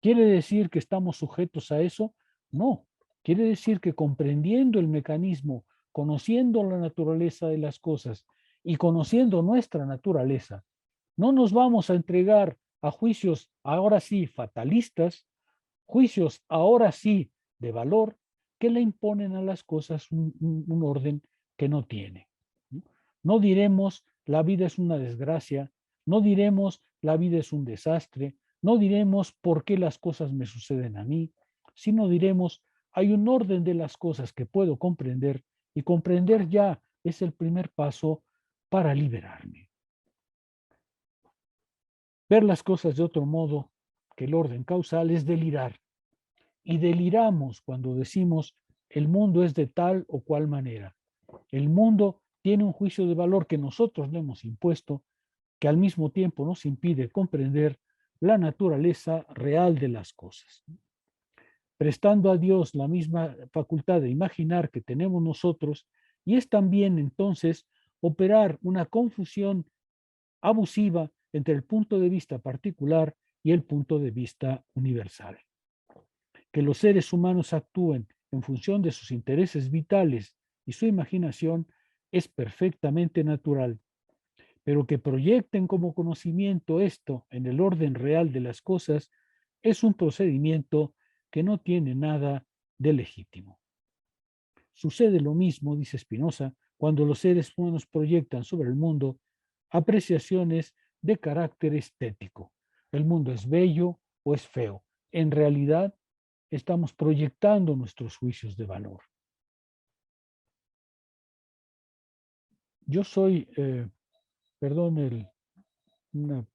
¿Quiere decir que estamos sujetos a eso? No. Quiere decir que comprendiendo el mecanismo, conociendo la naturaleza de las cosas y conociendo nuestra naturaleza, no nos vamos a entregar a juicios ahora sí fatalistas, juicios ahora sí de valor, que le imponen a las cosas un orden que no tiene. No diremos la vida es una desgracia, no diremos la vida es un desastre, no diremos por qué las cosas me suceden a mí, sino diremos hay un orden de las cosas que puedo comprender y comprender ya es el primer paso para liberarme. Ver las cosas de otro modo que el orden causal es delirar. Y deliramos cuando decimos el mundo es de tal o cual manera. El mundo tiene un juicio de valor que nosotros le hemos impuesto, que al mismo tiempo nos impide comprender la naturaleza real de las cosas. Prestando a Dios la misma facultad de imaginar que tenemos nosotros, y es también entonces operar una confusión abusiva entre el punto de vista particular y el punto de vista universal. Que los seres humanos actúen en función de sus intereses vitales y su imaginación es perfectamente natural, pero que proyecten como conocimiento esto en el orden real de las cosas es un procedimiento que no tiene nada de legítimo. Sucede lo mismo, dice Spinoza, cuando los seres humanos proyectan sobre el mundo apreciaciones de carácter estético. El mundo es bello o es feo. En realidad, estamos proyectando nuestros juicios de valor. Yo soy, perdón, un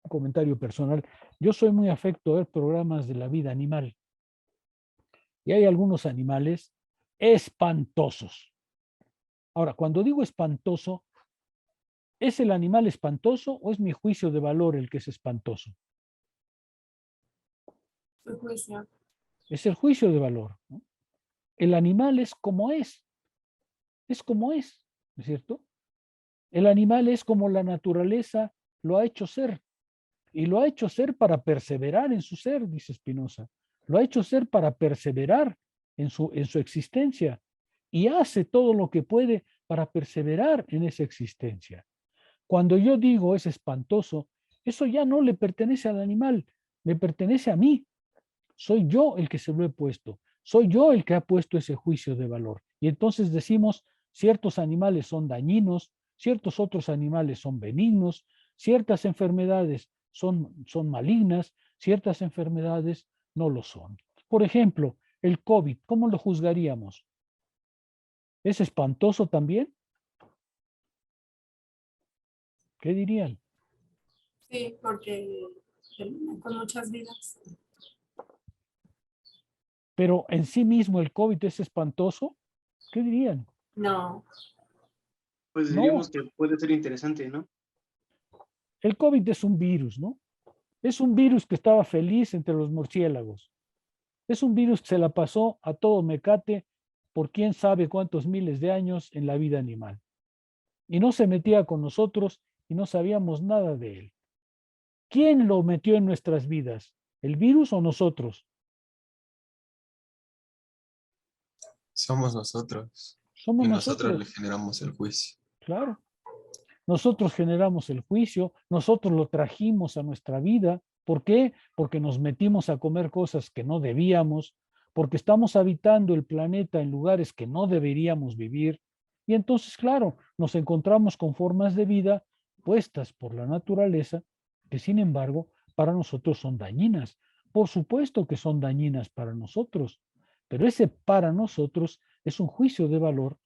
comentario personal, yo soy muy afecto a ver programas de la vida animal. Y hay algunos animales espantosos. Ahora, cuando digo espantoso, ¿es el animal espantoso o es mi juicio de valor el que es espantoso? Su juicio. Es el juicio de valor, ¿no? El animal es como es como es, ¿no es cierto? El animal es como la naturaleza lo ha hecho ser, y lo ha hecho ser para perseverar en su ser, dice Spinoza. Lo ha hecho ser para perseverar en su existencia, y hace todo lo que puede para perseverar en esa existencia. Cuando yo digo es espantoso, eso ya no le pertenece al animal, me pertenece a mí. Soy yo el que se lo he puesto, soy yo el que ha puesto ese juicio de valor. Y entonces decimos, ciertos animales son dañinos, ciertos otros animales son benignos, ciertas enfermedades son malignas, ciertas enfermedades no lo son. Por ejemplo, el COVID, ¿cómo lo juzgaríamos? ¿Es espantoso también? ¿Qué dirían? Sí, porque con muchas vidas. Pero en sí mismo el COVID es espantoso, ¿qué dirían? No. Pues diríamos que puede ser interesante, ¿no? El COVID es un virus, ¿no? Es un virus que estaba feliz entre los murciélagos. Es un virus que se la pasó a todo mecate por quién sabe cuántos miles de años en la vida animal. Y no se metía con nosotros y no sabíamos nada de él. ¿Quién lo metió en nuestras vidas? ¿El virus o nosotros? Somos nosotros. Somos Y nosotros le nosotros, generamos el juicio. claro. Nosotros generamos el juicio, nosotros lo trajimos a nuestra vida. ¿Por qué? Porque nos metimos a comer cosas que no debíamos, porque estamos habitando el planeta en lugares que no deberíamos vivir. Y entonces, claro, nos encontramos con formas de vida puestas por la naturaleza que, sin embargo, para nosotros son dañinas. Por supuesto que son dañinas para nosotros, pero ese para nosotros es un juicio de valor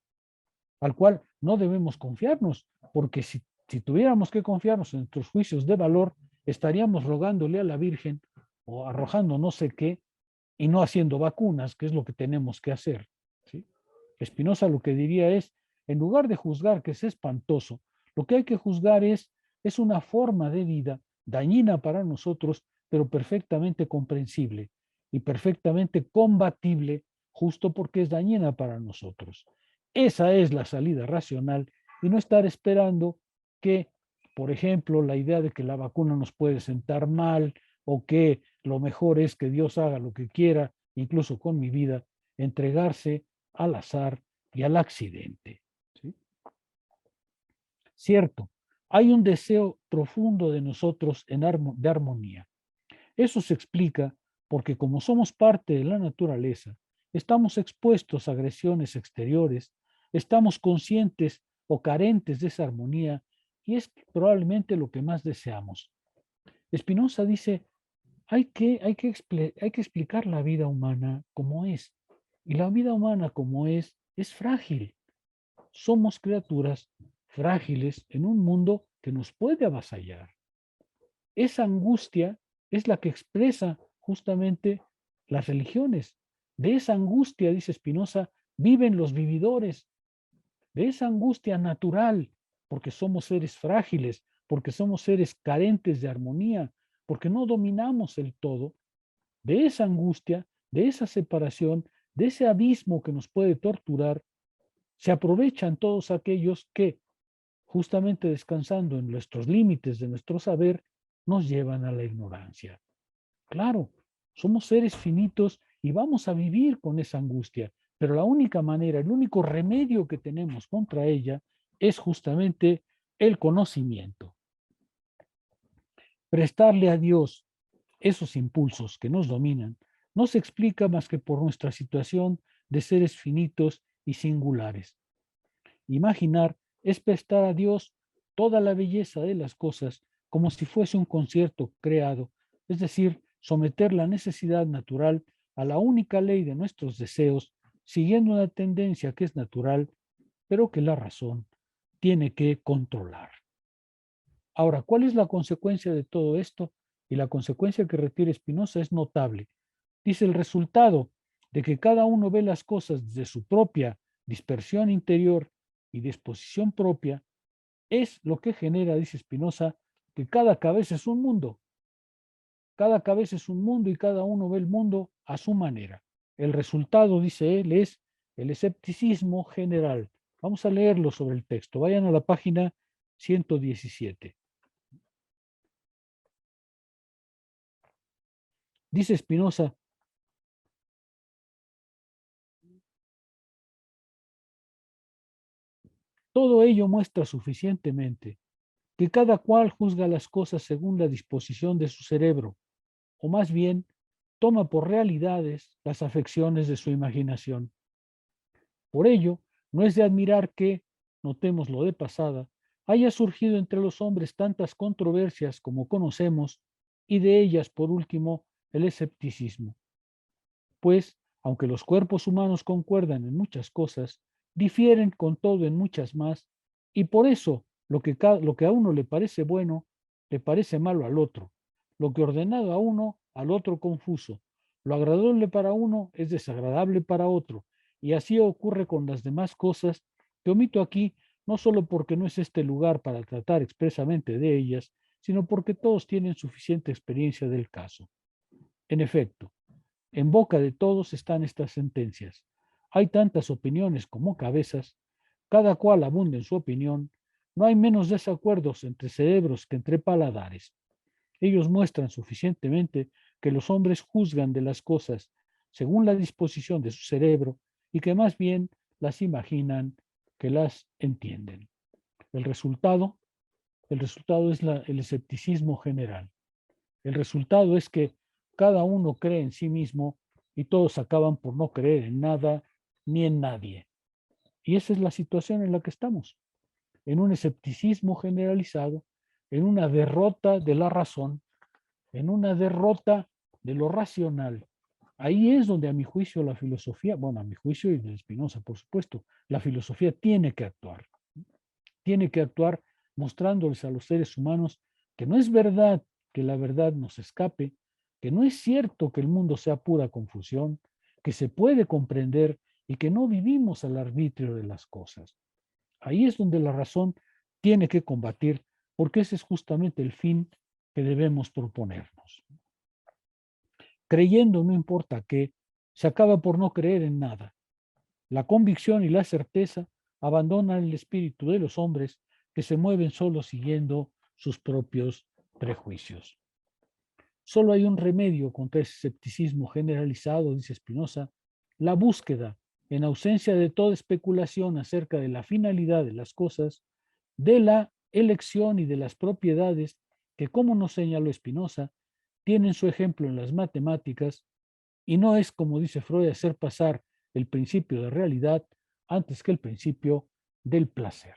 al cual no debemos confiarnos, porque si tuviéramos que confiarnos en nuestros juicios de valor, estaríamos rogándole a la Virgen o arrojando no sé qué y no haciendo vacunas, que es lo que tenemos que hacer. ¿Sí? Spinoza lo que diría es, en lugar de juzgar que es espantoso, lo que hay que juzgar es una forma de vida dañina para nosotros, pero perfectamente comprensible y perfectamente combatible, justo porque es dañina para nosotros. Esa es la salida racional y no estar esperando que, por ejemplo, la idea de que la vacuna nos puede sentar mal o que lo mejor es que Dios haga lo que quiera, incluso con mi vida, entregarse al azar y al accidente. ¿Sí? Cierto, hay un deseo profundo de nosotros de armonía. Eso se explica porque como somos parte de la naturaleza, estamos expuestos a agresiones exteriores, estamos conscientes o carentes de esa armonía y es probablemente lo que más deseamos. Spinoza dice, hay que explicar la vida humana como es. Y la vida humana como es frágil. Somos criaturas frágiles en un mundo que nos puede avasallar. Esa angustia es la que expresa justamente las religiones. De esa angustia, dice Spinoza, viven los vividores. De esa angustia natural, porque somos seres frágiles, porque somos seres carentes de armonía, porque no dominamos el todo. De esa angustia, de esa separación, de ese abismo que nos puede torturar, se aprovechan todos aquellos que, justamente descansando en nuestros límites de nuestro saber, nos llevan a la ignorancia. Claro, somos seres finitos y vamos a vivir con esa angustia, pero la única manera, el único remedio que tenemos contra ella es justamente el conocimiento. Prestarle a Dios esos impulsos que nos dominan no se explica más que por nuestra situación de seres finitos y singulares. Imaginar es prestar a Dios toda la belleza de las cosas como si fuese un concierto creado, es decir, someter la necesidad natural a la única ley de nuestros deseos, siguiendo una tendencia que es natural, pero que la razón tiene que controlar. Ahora, ¿cuál es la consecuencia de todo esto? Y la consecuencia que refiere Spinoza es notable. Dice el resultado de que cada uno ve las cosas desde su propia dispersión interior y disposición propia, es lo que genera, dice Spinoza, que cada cabeza es un mundo. Cada cabeza es un mundo y cada uno ve el mundo a su manera. El resultado, dice él, es el escepticismo general. Vamos a leerlo sobre el texto. Vayan a la página 117. Dice Spinoza, todo ello muestra suficientemente que cada cual juzga las cosas según la disposición de su cerebro, o más bien toma por realidades las afecciones de su imaginación. Por ello, no es de admirar que, notémoslo de pasada, haya surgido entre los hombres tantas controversias como conocemos, y de ellas, por último, el escepticismo. Pues, aunque los cuerpos humanos concuerdan en muchas cosas, difieren con todo en muchas más, y por eso lo que a uno le parece bueno, le parece malo al otro. Lo que ordenado a uno, al otro confuso. Lo agradable para uno es desagradable para otro. Y así ocurre con las demás cosas que omito aquí, no solo porque no es este lugar para tratar expresamente de ellas, sino porque todos tienen suficiente experiencia del caso. En efecto, En boca de todos están estas sentencias. Hay tantas opiniones como cabezas, cada cual abunda en su opinión. No hay menos desacuerdos entre cerebros que entre paladares. Ellos muestran suficientemente que los hombres juzgan de las cosas según la disposición de su cerebro y que más bien las imaginan que las entienden. El resultado es el escepticismo general. El resultado es que cada uno cree en sí mismo y todos acaban por no creer en nada ni en nadie. Y esa es la situación en la que estamos, en un escepticismo generalizado, en una derrota de la razón, en una derrota de lo racional. Ahí es donde a mi juicio la filosofía, bueno, a mi juicio y de Spinoza, por supuesto, la filosofía tiene que actuar. Tiene que actuar mostrándoles a los seres humanos que no es verdad que la verdad nos escape, que no es cierto que el mundo sea pura confusión, que se puede comprender y que no vivimos al arbitrio de las cosas. Ahí es donde la razón tiene que combatir, porque ese es justamente el fin que debemos proponernos. Creyendo no importa qué, se acaba por no creer en nada. La convicción y la certeza abandonan el espíritu de los hombres que se mueven solo siguiendo sus propios prejuicios. Solo hay un remedio contra ese escepticismo generalizado, dice Spinoza, la búsqueda, en ausencia de toda especulación acerca de la finalidad de las cosas, de la elección y de las propiedades que, como nos señaló Spinoza, tienen su ejemplo en las matemáticas, y no es, como dice Freud, hacer pasar el principio de realidad antes que el principio del placer.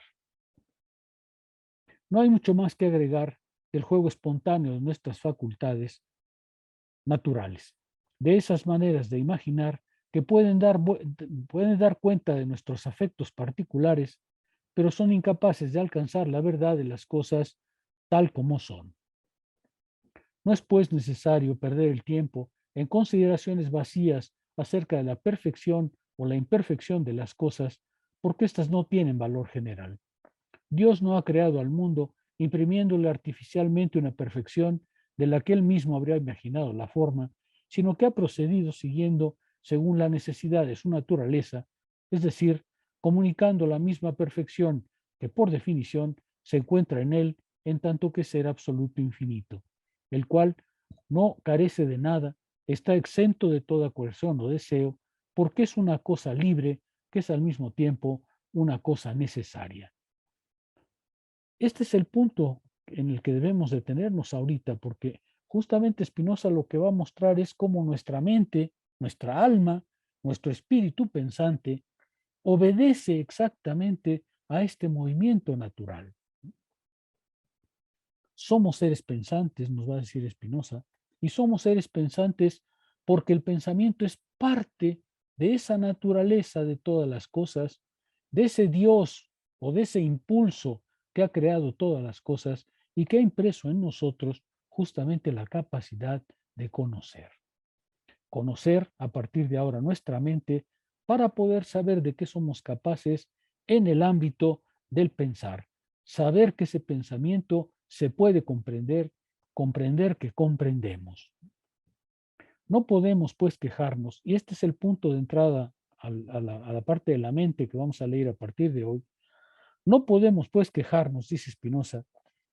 No hay mucho más que agregar del juego espontáneo de nuestras facultades naturales, de esas maneras de imaginar que pueden dar cuenta de nuestros afectos particulares, pero son incapaces de alcanzar la verdad de las cosas tal como son. No es pues necesario perder el tiempo en consideraciones vacías acerca de la perfección o la imperfección de las cosas, porque éstas no tienen valor general. Dios no ha creado al mundo imprimiéndole artificialmente una perfección de la que él mismo habría imaginado la forma, sino que ha procedido siguiendo según la necesidad de su naturaleza, es decir, comunicando la misma perfección que por definición se encuentra en él en tanto que ser absoluto infinito, el cual no carece de nada, está exento de toda coerción o deseo, porque es una cosa libre que es al mismo tiempo una cosa necesaria. Este es el punto en el que debemos detenernos ahorita, porque justamente Spinoza lo que va a mostrar es cómo nuestra mente, nuestra alma, nuestro espíritu pensante obedece exactamente a este movimiento natural. Somos seres pensantes, nos va a decir Spinoza, y somos seres pensantes porque el pensamiento es parte de esa naturaleza de todas las cosas, de ese Dios o de ese impulso que ha creado todas las cosas y que ha impreso en nosotros justamente la capacidad de conocer. Conocer a partir de ahora nuestra mente para poder saber de qué somos capaces en el ámbito del pensar. Saber que ese pensamiento se puede comprender, comprender que comprendemos. No podemos pues quejarnos, y este es el punto de entrada a la parte de la mente que vamos a leer a partir de hoy. No podemos pues quejarnos, dice Spinoza,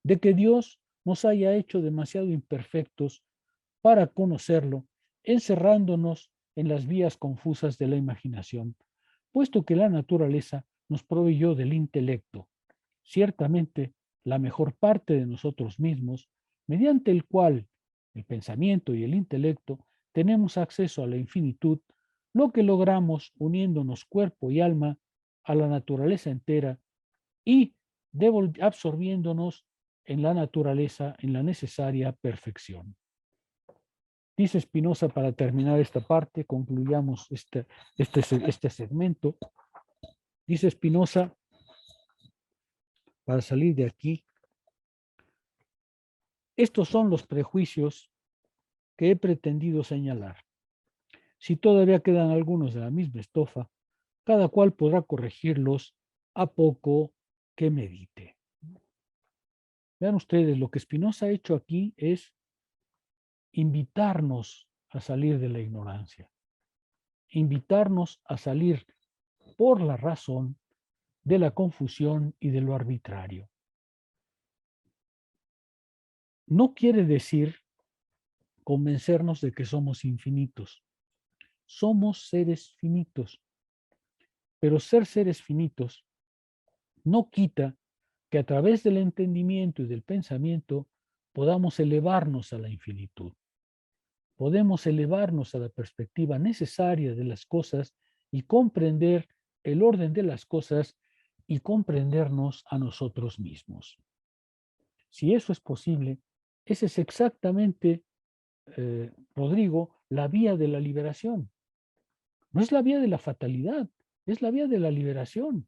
de que Dios nos haya hecho demasiado imperfectos para conocerlo, encerrándonos en las vías confusas de la imaginación, puesto que la naturaleza nos proveyó del intelecto, ciertamente la mejor parte de nosotros mismos, mediante el cual el pensamiento y el intelecto tenemos acceso a la infinitud, lo que logramos uniéndonos cuerpo y alma a la naturaleza entera y absorbiéndonos en la naturaleza en la necesaria perfección. Dice Spinoza, para terminar esta parte, concluyamos este segmento. Dice Spinoza, para salir de aquí, estos son los prejuicios que he pretendido señalar. Si todavía quedan algunos de la misma estofa, cada cual podrá corregirlos a poco que medite. Vean ustedes, lo que Spinoza ha hecho aquí es invitarnos a salir de la ignorancia, invitarnos a salir por la razón de la confusión y de lo arbitrario. No quiere decir convencernos de que somos infinitos. Somos seres finitos, pero ser seres finitos no quita que a través del entendimiento y del pensamiento podamos elevarnos a la infinitud. Podemos elevarnos a la perspectiva necesaria de las cosas y comprender el orden de las cosas y comprendernos a nosotros mismos. Si eso es posible, ese es exactamente, Rodrigo, la vía de la liberación. No es la vía de la fatalidad, es la vía de la liberación.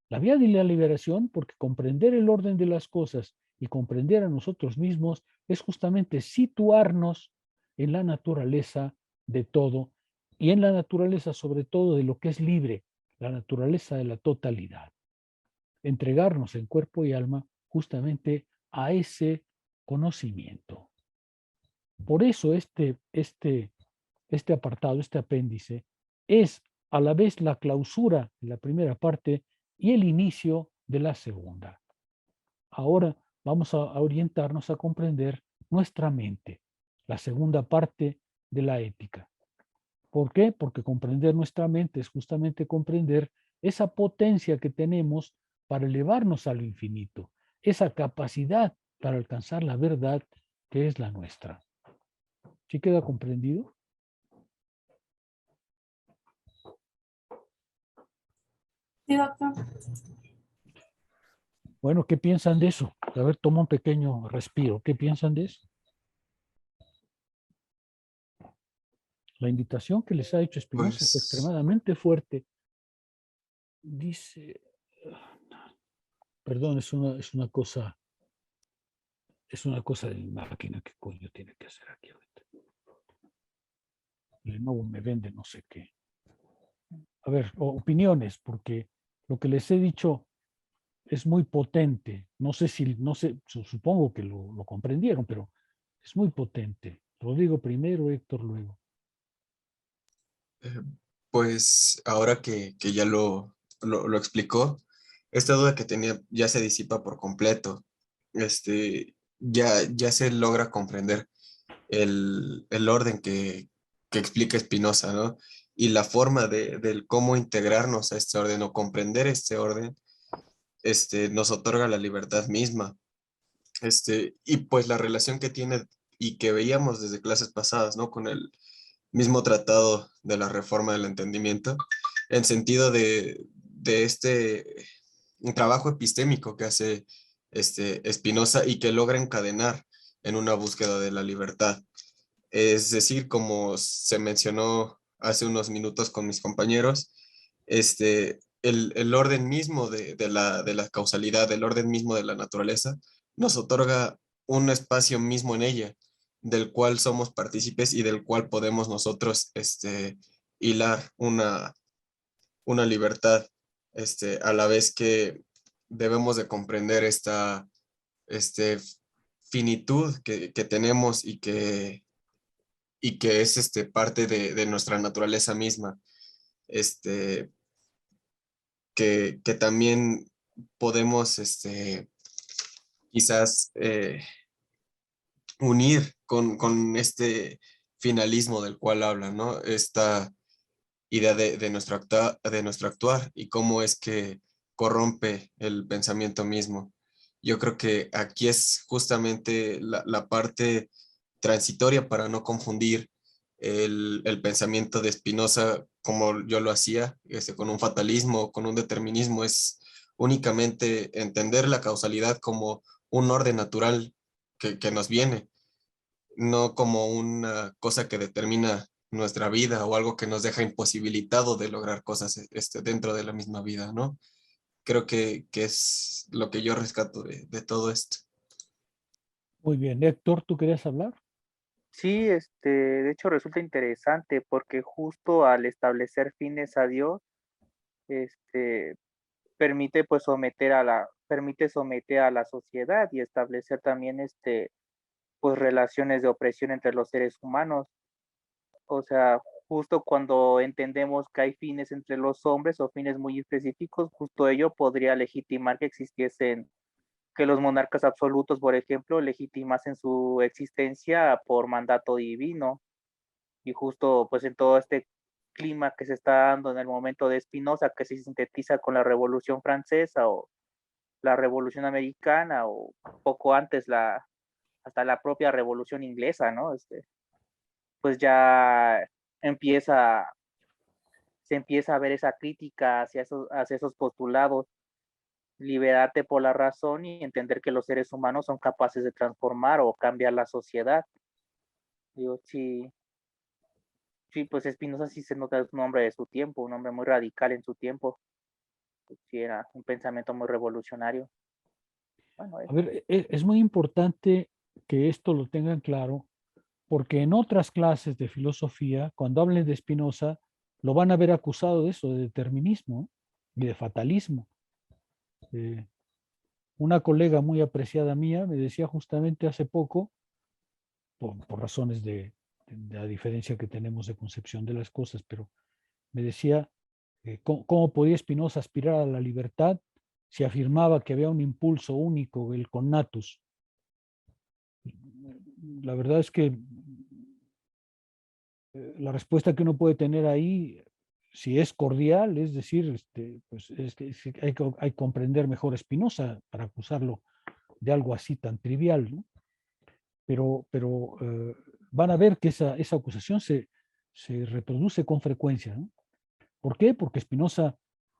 La vía de la liberación, porque comprender el orden de las cosas y comprender a nosotros mismos es justamente situarnos en la naturaleza de todo y en la naturaleza sobre todo de lo que es libre, la naturaleza de la totalidad. Entregarnos en cuerpo y alma justamente a ese conocimiento. Por eso este apartado, este apéndice, es a la vez la clausura de la primera parte y el inicio de la segunda. Ahora vamos a orientarnos a comprender nuestra mente, la segunda parte de la ética. ¿Por qué? Porque comprender nuestra mente es justamente comprender esa potencia que tenemos para elevarnos a lo infinito, esa capacidad para alcanzar la verdad que es la nuestra. ¿Sí queda comprendido? Sí, doctor. Bueno, ¿qué piensan de eso? A ver, toma un pequeño respiro. ¿Qué piensan de eso? La invitación que les ha hecho Spinoza es extremadamente fuerte. Dice, perdón, es una cosa de mi máquina. ¿Qué coño tiene que hacer aquí ahorita? Lenovo me vende no sé qué. A ver, opiniones, porque lo que les he dicho es muy potente. No sé, supongo que lo comprendieron, pero es muy potente. Rodrigo primero, Héctor luego. Pues ahora que ya lo explicó, esta duda que tenía ya se disipa por completo. Ya se logra comprender el orden que explica Spinoza, ¿no? Y la forma del cómo integrarnos a este orden o comprender este orden, nos otorga la libertad misma. Y pues la relación que tiene y que veíamos desde clases pasadas, ¿no? Con el mismo tratado de la reforma del entendimiento, en sentido de un trabajo epistémico que hace Spinoza y que logra encadenar en una búsqueda de la libertad. Es decir, como se mencionó hace unos minutos con mis compañeros, el orden mismo de la causalidad, el orden mismo de la naturaleza, nos otorga un espacio mismo en ella, del cual somos partícipes y del cual podemos nosotros hilar una libertad, a la vez que debemos de comprender esta finitud que tenemos y que es parte de nuestra naturaleza misma, que también podemos quizás unir con este finalismo del cual habla, ¿no? Esta idea de nuestro actuar y cómo es que corrompe el pensamiento mismo. Yo creo que aquí es justamente la parte transitoria para no confundir el pensamiento de Spinoza como yo lo hacía, con un fatalismo, con un determinismo, es únicamente entender la causalidad como un orden natural que nos viene, no como una cosa que determina nuestra vida o algo que nos deja imposibilitado de lograr cosas dentro de la misma vida, ¿no? Creo que es lo que yo rescato de todo esto. Muy bien, Héctor, ¿tú querías hablar? Sí, de hecho resulta interesante porque justo al establecer fines a Dios, permite pues permite someter a la sociedad y establecer también pues relaciones de opresión entre los seres humanos. O sea, justo cuando entendemos que hay fines entre los hombres o fines muy específicos, justo ello podría legitimar que existiesen, que los monarcas absolutos, por ejemplo, legitimasen su existencia por mandato divino. Y justo pues en todo este clima que se está dando en el momento de Spinoza, que se sintetiza con la Revolución Francesa o la Revolución Americana o poco antes hasta la propia Revolución Inglesa, ¿no? Pues ya empieza, se empieza a ver esa crítica hacia esos postulados, liberarte por la razón y entender que los seres humanos son capaces de transformar o cambiar la sociedad. Digo, sí, sí, pues Spinoza sí se nota, es un hombre de su tiempo, un hombre muy radical en su tiempo. Pues sí, era un pensamiento muy revolucionario. Bueno, A ver, es muy importante que esto lo tengan claro, porque en otras clases de filosofía, cuando hablen de Spinoza, lo van a ver acusado de eso, de determinismo y de fatalismo. Una colega muy apreciada mía me decía justamente hace poco, por razones de la diferencia que tenemos de concepción de las cosas, pero me decía cómo podía Spinoza aspirar a la libertad si afirmaba que había un impulso único, el conatus. La verdad es que la respuesta que uno puede tener ahí, si es cordial, es decir, pues hay que comprender mejor a Spinoza para acusarlo de algo así tan trivial, ¿no? Pero van a ver que esa acusación se reproduce con frecuencia, ¿no? ¿Por qué? Porque Spinoza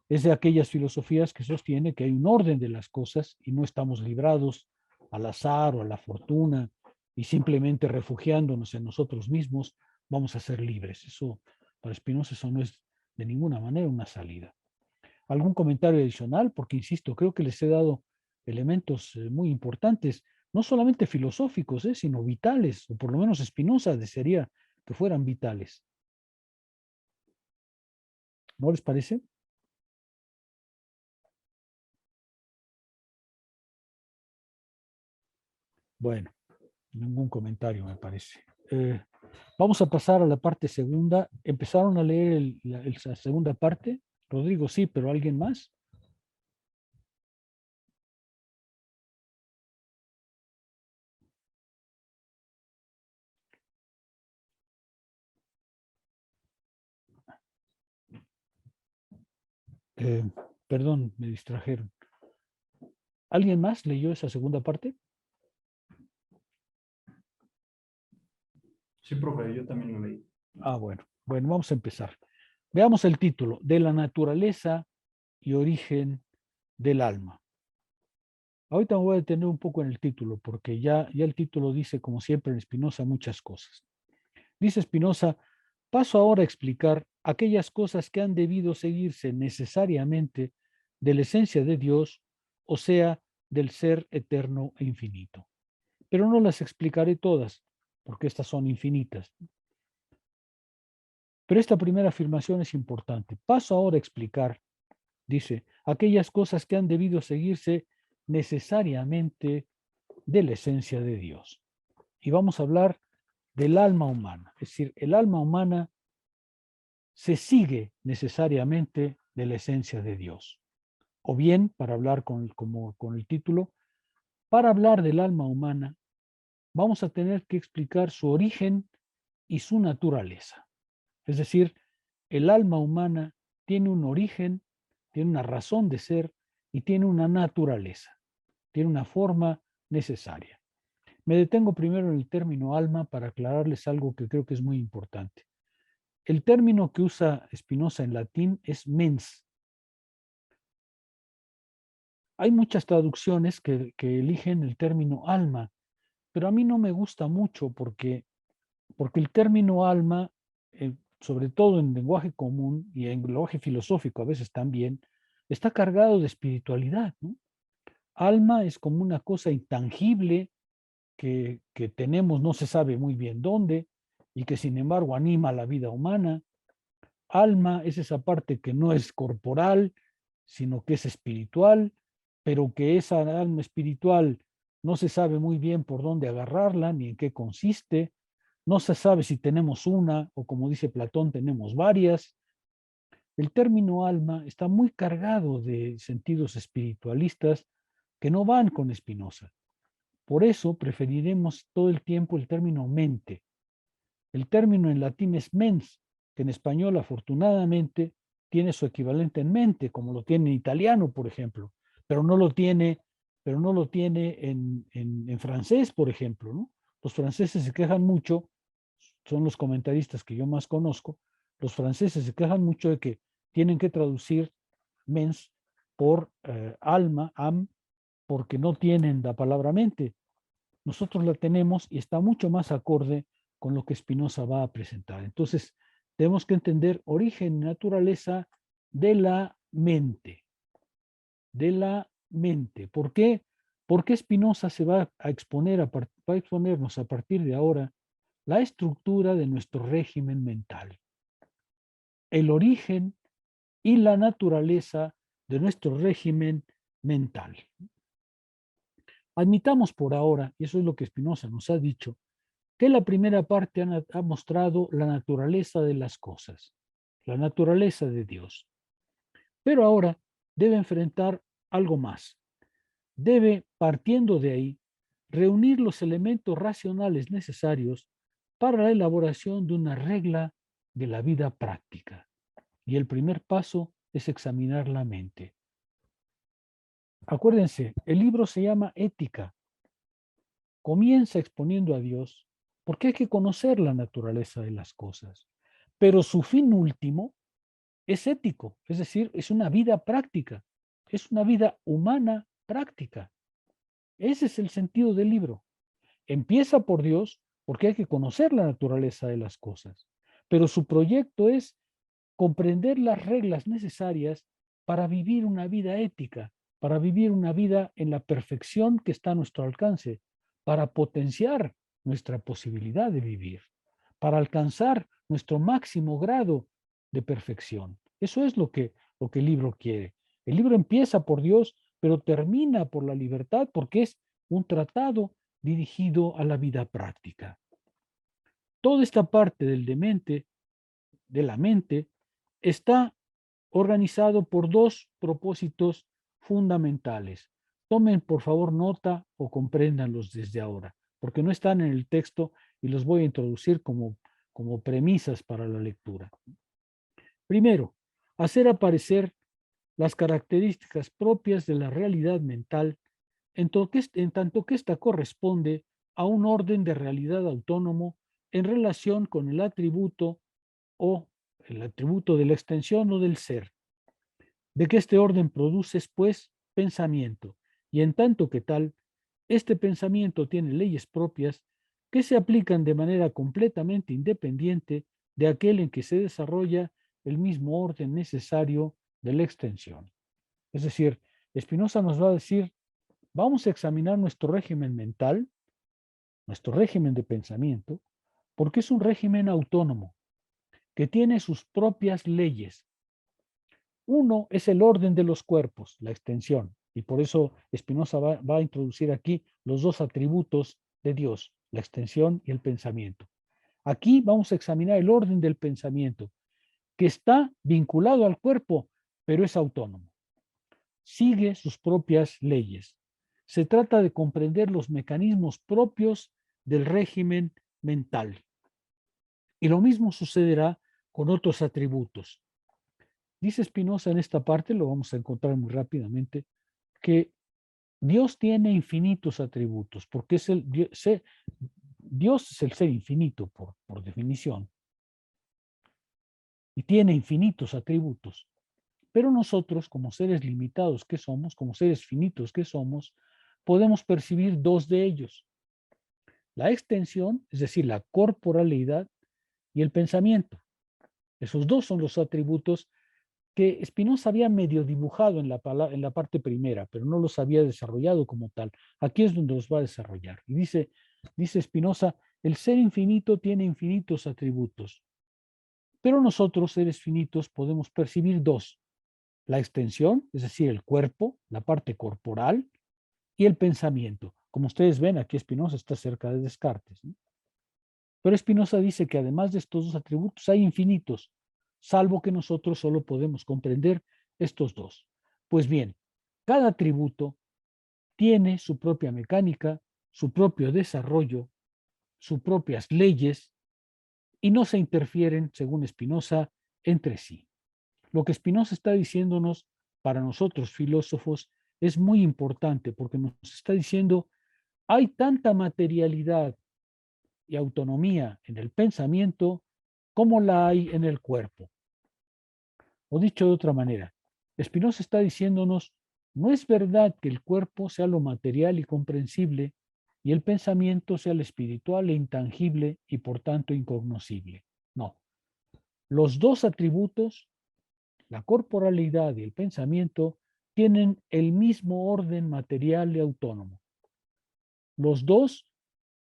es de aquellas filosofías que sostiene que hay un orden de las cosas y no estamos librados al azar o a la fortuna y simplemente refugiándonos en nosotros mismos vamos a ser libres. Eso, para Spinoza, eso no es de ninguna manera una salida. ¿Algún comentario adicional? Porque, insisto, creo que les he dado elementos muy importantes, no solamente filosóficos, sino vitales, o por lo menos Spinoza desearía que fueran vitales. ¿No les parece? Bueno, ningún comentario me parece. Vamos a pasar a la parte segunda. ¿Empezaron a leer la segunda parte? Rodrigo, sí, pero ¿alguien más? Perdón, me distrajeron. ¿Alguien más leyó esa segunda parte? Sí, profe, yo también lo leí. Ah, bueno. Bueno, vamos a empezar. Veamos el título, de la naturaleza y origen del alma. Ahorita me voy a detener un poco en el título, porque ya el título dice, como siempre en Spinoza, muchas cosas. Dice Spinoza, paso ahora a explicar aquellas cosas que han debido seguirse necesariamente de la esencia de Dios, o sea, del ser eterno e infinito. Pero no las explicaré todas, porque estas son infinitas. Pero esta primera afirmación es importante. Paso ahora a explicar, dice, aquellas cosas que han debido seguirse necesariamente de la esencia de Dios. Y vamos a hablar del alma humana. Es decir, el alma humana se sigue necesariamente de la esencia de Dios. O bien, para hablar con el título, para hablar del alma humana, vamos a tener que explicar su origen y su naturaleza. Es decir, el alma humana tiene un origen, tiene una razón de ser y tiene una naturaleza, tiene una forma necesaria. Me detengo primero en el término alma para aclararles algo que creo que es muy importante. El término que usa Spinoza en latín es mens. Hay muchas traducciones que eligen el término alma, pero a mí no me gusta mucho porque el término alma, sobre todo en lenguaje común y en lenguaje filosófico a veces también, está cargado de espiritualidad, ¿no? Alma es como una cosa intangible que tenemos, no se sabe muy bien dónde, y que sin embargo anima la vida humana. Alma es esa parte que no es corporal, sino que es espiritual, pero que esa alma espiritual no se sabe muy bien por dónde agarrarla ni en qué consiste. No se sabe si tenemos una o, como dice Platón, tenemos varias. El término alma está muy cargado de sentidos espiritualistas que no van con Spinoza. Por eso preferiremos todo el tiempo el término mente. El término en latín es mens, que en español afortunadamente tiene su equivalente en mente, como lo tiene en italiano, por ejemplo, pero no lo tiene en francés, por ejemplo, ¿no? Los franceses se quejan mucho, son los comentaristas que yo más conozco, los franceses se quejan mucho de que tienen que traducir mens por alma, am, porque no tienen la palabra mente. Nosotros la tenemos y está mucho más acorde con lo que Spinoza va a presentar. Entonces, tenemos que entender origen y naturaleza de la mente. De la mente. ¿Por qué? Porque Spinoza se va a exponernos a partir de ahora la estructura de nuestro régimen mental. El origen y la naturaleza de nuestro régimen mental. Admitamos por ahora, y eso es lo que Spinoza nos ha dicho, que la primera parte ha mostrado la naturaleza de las cosas, la naturaleza de Dios. Pero ahora debe enfrentar algo más. Debe, partiendo de ahí, reunir los elementos racionales necesarios para la elaboración de una regla de la vida práctica. Y el primer paso es examinar la mente. Acuérdense, el libro se llama Ética. Comienza exponiendo a Dios porque hay que conocer la naturaleza de las cosas. Pero su fin último es ético, es decir, es una vida práctica, es una vida humana práctica. Ese es el sentido del libro. Empieza por Dios porque hay que conocer la naturaleza de las cosas, pero su proyecto es comprender las reglas necesarias para vivir una vida ética, para vivir una vida en la perfección que está a nuestro alcance, para potenciar nuestra posibilidad de vivir, para alcanzar nuestro máximo grado de perfección. Eso es lo que el libro quiere. El libro empieza por Dios, pero termina por la libertad porque es un tratado dirigido a la vida práctica. Toda esta parte de la mente, está organizado por dos propósitos fundamentales. Tomen por favor nota o compréndanlos desde ahora, porque no están en el texto y los voy a introducir como premisas para la lectura. Primero, hacer aparecer las características propias de la realidad mental en tanto que ésta corresponde a un orden de realidad autónomo en relación con el atributo de la extensión o del ser. De que este orden produce, pues, pensamiento, y en tanto que tal, este pensamiento tiene leyes propias que se aplican de manera completamente independiente de aquel en que se desarrolla el mismo orden necesario de la extensión. Es decir, Spinoza nos va a decir, vamos a examinar nuestro régimen mental, nuestro régimen de pensamiento, porque es un régimen autónomo, que tiene sus propias leyes. Uno es el orden de los cuerpos, la extensión, y por eso Spinoza va a introducir aquí los dos atributos de Dios, la extensión y el pensamiento. Aquí vamos a examinar el orden del pensamiento, que está vinculado al cuerpo, pero es autónomo. Sigue sus propias leyes. Se trata de comprender los mecanismos propios del régimen mental. Y lo mismo sucederá con otros atributos. Dice Spinoza en esta parte, lo vamos a encontrar muy rápidamente, que Dios tiene infinitos atributos, porque Dios es el ser infinito por definición, y tiene infinitos atributos. Pero nosotros, como seres limitados que somos, como seres finitos que somos, podemos percibir dos de ellos. La extensión, es decir, la corporalidad, y el pensamiento. Esos dos son los atributos que Spinoza había medio dibujado en la parte primera, pero no los había desarrollado como tal. Aquí es donde los va a desarrollar. Y dice Spinoza, el ser infinito tiene infinitos atributos, pero nosotros, seres finitos, podemos percibir dos. La extensión, es decir, el cuerpo, la parte corporal, y el pensamiento. Como ustedes ven, aquí Spinoza está cerca de Descartes, ¿no? Pero Spinoza dice que además de estos dos atributos hay infinitos, salvo que nosotros solo podemos comprender estos dos. Pues bien, cada atributo tiene su propia mecánica, su propio desarrollo, sus propias leyes, y no se interfieren, según Spinoza, entre sí. Lo que Spinoza está diciéndonos para nosotros filósofos es muy importante porque nos está diciendo hay tanta materialidad y autonomía en el pensamiento como la hay en el cuerpo. O dicho de otra manera, Spinoza está diciéndonos no es verdad que el cuerpo sea lo material y comprensible y el pensamiento sea lo espiritual e intangible y por tanto incognoscible. No. Los dos atributos, la corporalidad y el pensamiento, tienen el mismo orden material y autónomo. Los dos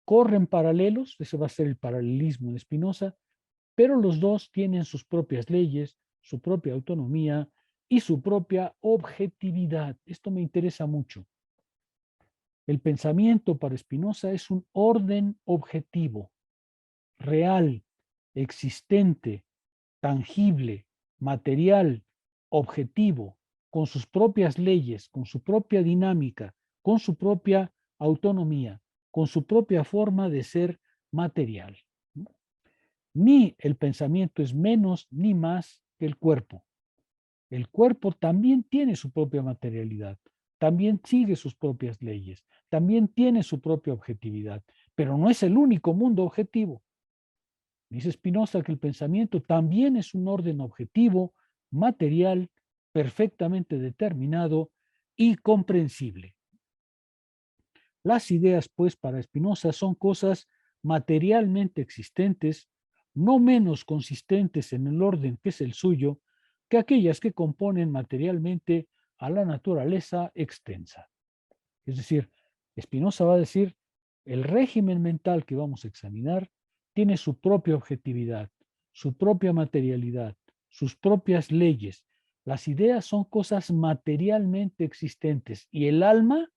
corren paralelos, ese va a ser el paralelismo en Spinoza, pero los dos tienen sus propias leyes, su propia autonomía y su propia objetividad. Esto me interesa mucho. El pensamiento para Spinoza es un orden objetivo, real, existente, tangible, material, objetivo, con sus propias leyes, con su propia dinámica, con su propia autonomía, con su propia forma de ser material. Ni el pensamiento es menos ni más que el cuerpo. El cuerpo también tiene su propia materialidad, también sigue sus propias leyes, también tiene su propia objetividad, pero no es el único mundo objetivo. Dice Spinoza que el pensamiento también es un orden objetivo, material, perfectamente determinado y comprensible. Las ideas, pues, para Spinoza son cosas materialmente existentes, no menos consistentes en el orden que es el suyo, que aquellas que componen materialmente a la naturaleza extensa. Es decir, Spinoza va a decir, el régimen mental que vamos a examinar tiene su propia objetividad, su propia materialidad, sus propias leyes. Las ideas son cosas materialmente existentes y el alma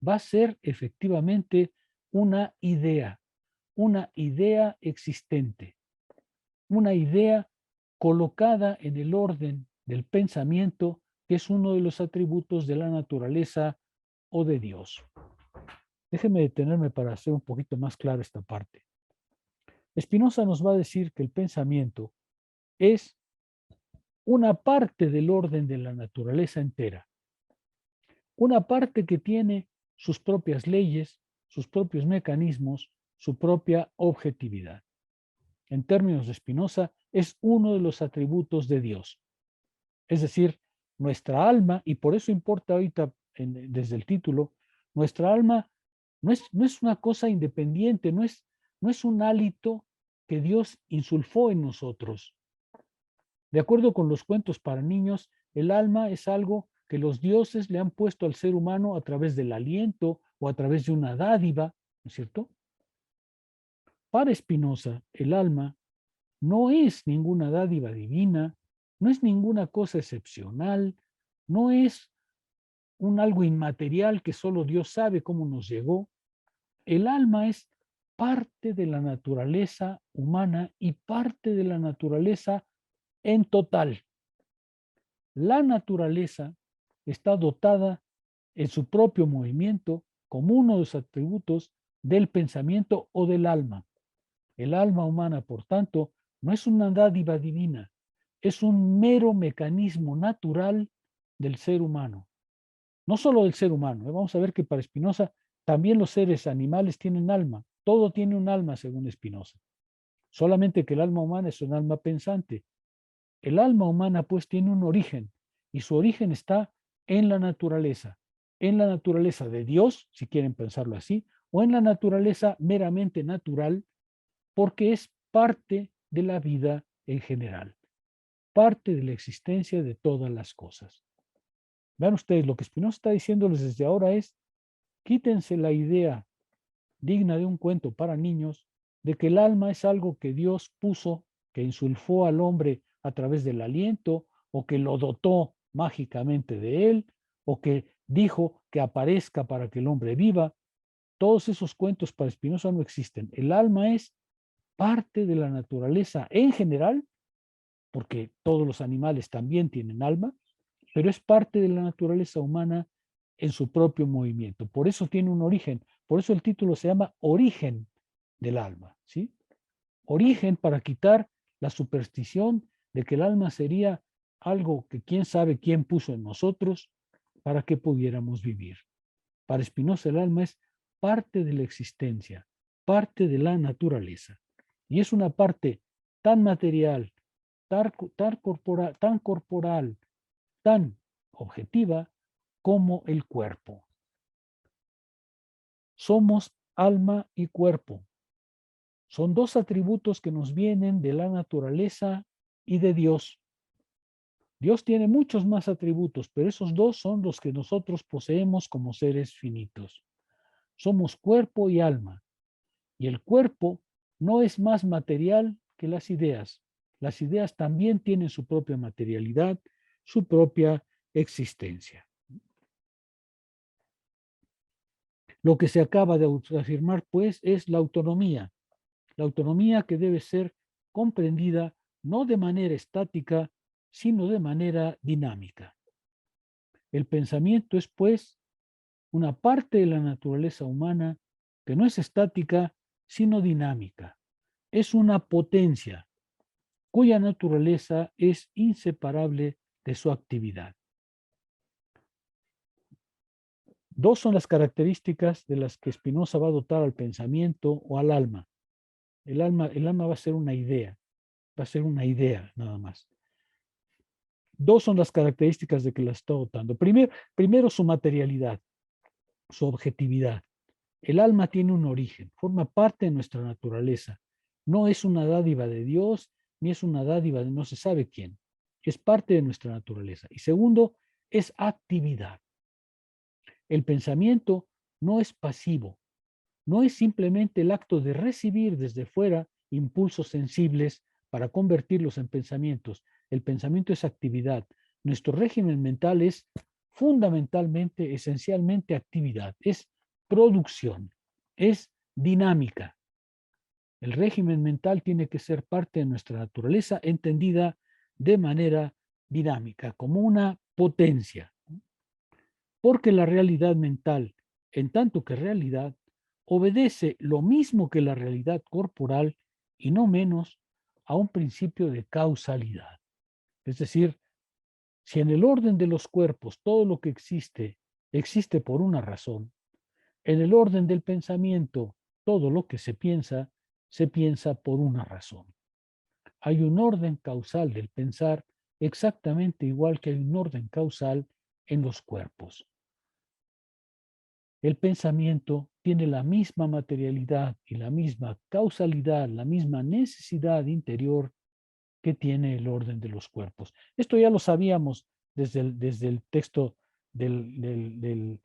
va a ser efectivamente una idea existente, una idea colocada en el orden del pensamiento, que es uno de los atributos de la naturaleza o de Dios. Déjeme detenerme para hacer un poquito más clara esta parte. Spinoza nos va a decir que el pensamiento es una parte del orden de la naturaleza entera, una parte que tiene sus propias leyes, sus propios mecanismos, su propia objetividad. En términos de Spinoza, es uno de los atributos de Dios. Es decir, nuestra alma, y por eso importa ahorita desde el título, nuestra alma no es una cosa independiente, no es un hálito que Dios insulfó en nosotros. De acuerdo con los cuentos para niños, el alma es algo que los dioses le han puesto al ser humano a través del aliento o a través de una dádiva, ¿no es cierto? Para Spinoza, el alma no es ninguna dádiva divina, no es ninguna cosa excepcional, no es un algo inmaterial que solo Dios sabe cómo nos llegó. El alma es parte de la naturaleza humana y parte de la naturaleza en total. La naturaleza está dotada en su propio movimiento como uno de los atributos del pensamiento o del alma. El alma humana, por tanto, no es una dádiva divina, es un mero mecanismo natural del ser humano. No solo del ser humano, vamos a ver que para Spinoza también los seres animales tienen alma, todo tiene un alma según Spinoza. Solamente que el alma humana es un alma pensante. El alma humana pues tiene un origen y su origen está en la naturaleza de Dios, si quieren pensarlo así, o en la naturaleza meramente natural, porque es parte de la vida en general, parte de la existencia de todas las cosas. Vean ustedes, lo que Spinoza está diciéndoles desde ahora es, quítense la idea digna de un cuento para niños de que el alma es algo que Dios puso, que insulfó al hombre a través del aliento, o que lo dotó mágicamente de él, o que dijo que aparezca para que el hombre viva. Todos esos cuentos para Spinoza no existen. El alma es parte de la naturaleza en general, porque todos los animales también tienen alma, pero es parte de la naturaleza humana en su propio movimiento. Por eso tiene un origen, por eso el título se llama Origen del alma, ¿sí? Origen para quitar la superstición de que el alma sería algo que quién sabe quién puso en nosotros para que pudiéramos vivir. Para Spinoza el alma es parte de la existencia, parte de la naturaleza. Y es una parte tan material, tan corporal, tan objetiva como el cuerpo. Somos alma y cuerpo. Son dos atributos que nos vienen de la naturaleza y de Dios. Dios tiene muchos más atributos, pero esos dos son los que nosotros poseemos como seres finitos. Somos cuerpo y alma. Y el cuerpo no es más material que las ideas. Las ideas también tienen su propia materialidad, su propia existencia. Lo que se acaba de afirmar, pues, es la autonomía. La autonomía que debe ser comprendida no de manera estática, sino de manera dinámica. El pensamiento es, pues, una parte de la naturaleza humana que no es estática, sino dinámica. Es una potencia cuya naturaleza es inseparable de su actividad. Dos son las características de las que Spinoza va a dotar al pensamiento o al alma. El alma va a ser una idea, nada más. Dos son las características de que la está dotando. Primero su materialidad, su objetividad. El alma tiene un origen, forma parte de nuestra naturaleza. No es una dádiva de Dios, ni es una dádiva de no se sabe quién. Es parte de nuestra naturaleza. Y segundo, es actividad. El pensamiento no es pasivo, no es simplemente el acto de recibir desde fuera impulsos sensibles para convertirlos en pensamientos. El pensamiento es actividad. Nuestro régimen mental es fundamentalmente, esencialmente actividad, es producción, es dinámica. El régimen mental tiene que ser parte de nuestra naturaleza entendida de manera dinámica, como una potencia. Porque la realidad mental, en tanto que realidad, obedece lo mismo que la realidad corporal y no menos a un principio de causalidad. Es decir, si en el orden de los cuerpos todo lo que existe por una razón, en el orden del pensamiento todo lo que se piensa por una razón. Hay un orden causal del pensar exactamente igual que hay un orden causal en los cuerpos. El pensamiento tiene la misma materialidad y la misma causalidad, la misma necesidad interior que tiene el orden de los cuerpos. Esto ya lo sabíamos desde el texto de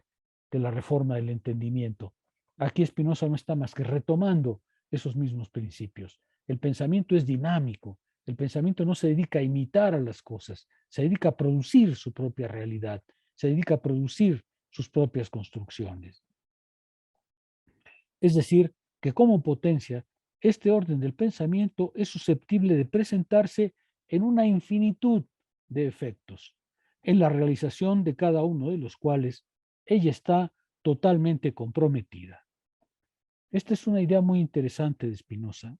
la reforma del entendimiento. Aquí Spinoza no está más que retomando esos mismos principios. El pensamiento es dinámico. El pensamiento no se dedica a imitar a las cosas, se dedica a producir su propia realidad, se dedica a producir sus propias construcciones. Es decir, que como potencia, este orden del pensamiento es susceptible de presentarse en una infinitud de efectos, en la realización de cada uno de los cuales ella está totalmente comprometida. Esta es una idea muy interesante de Spinoza.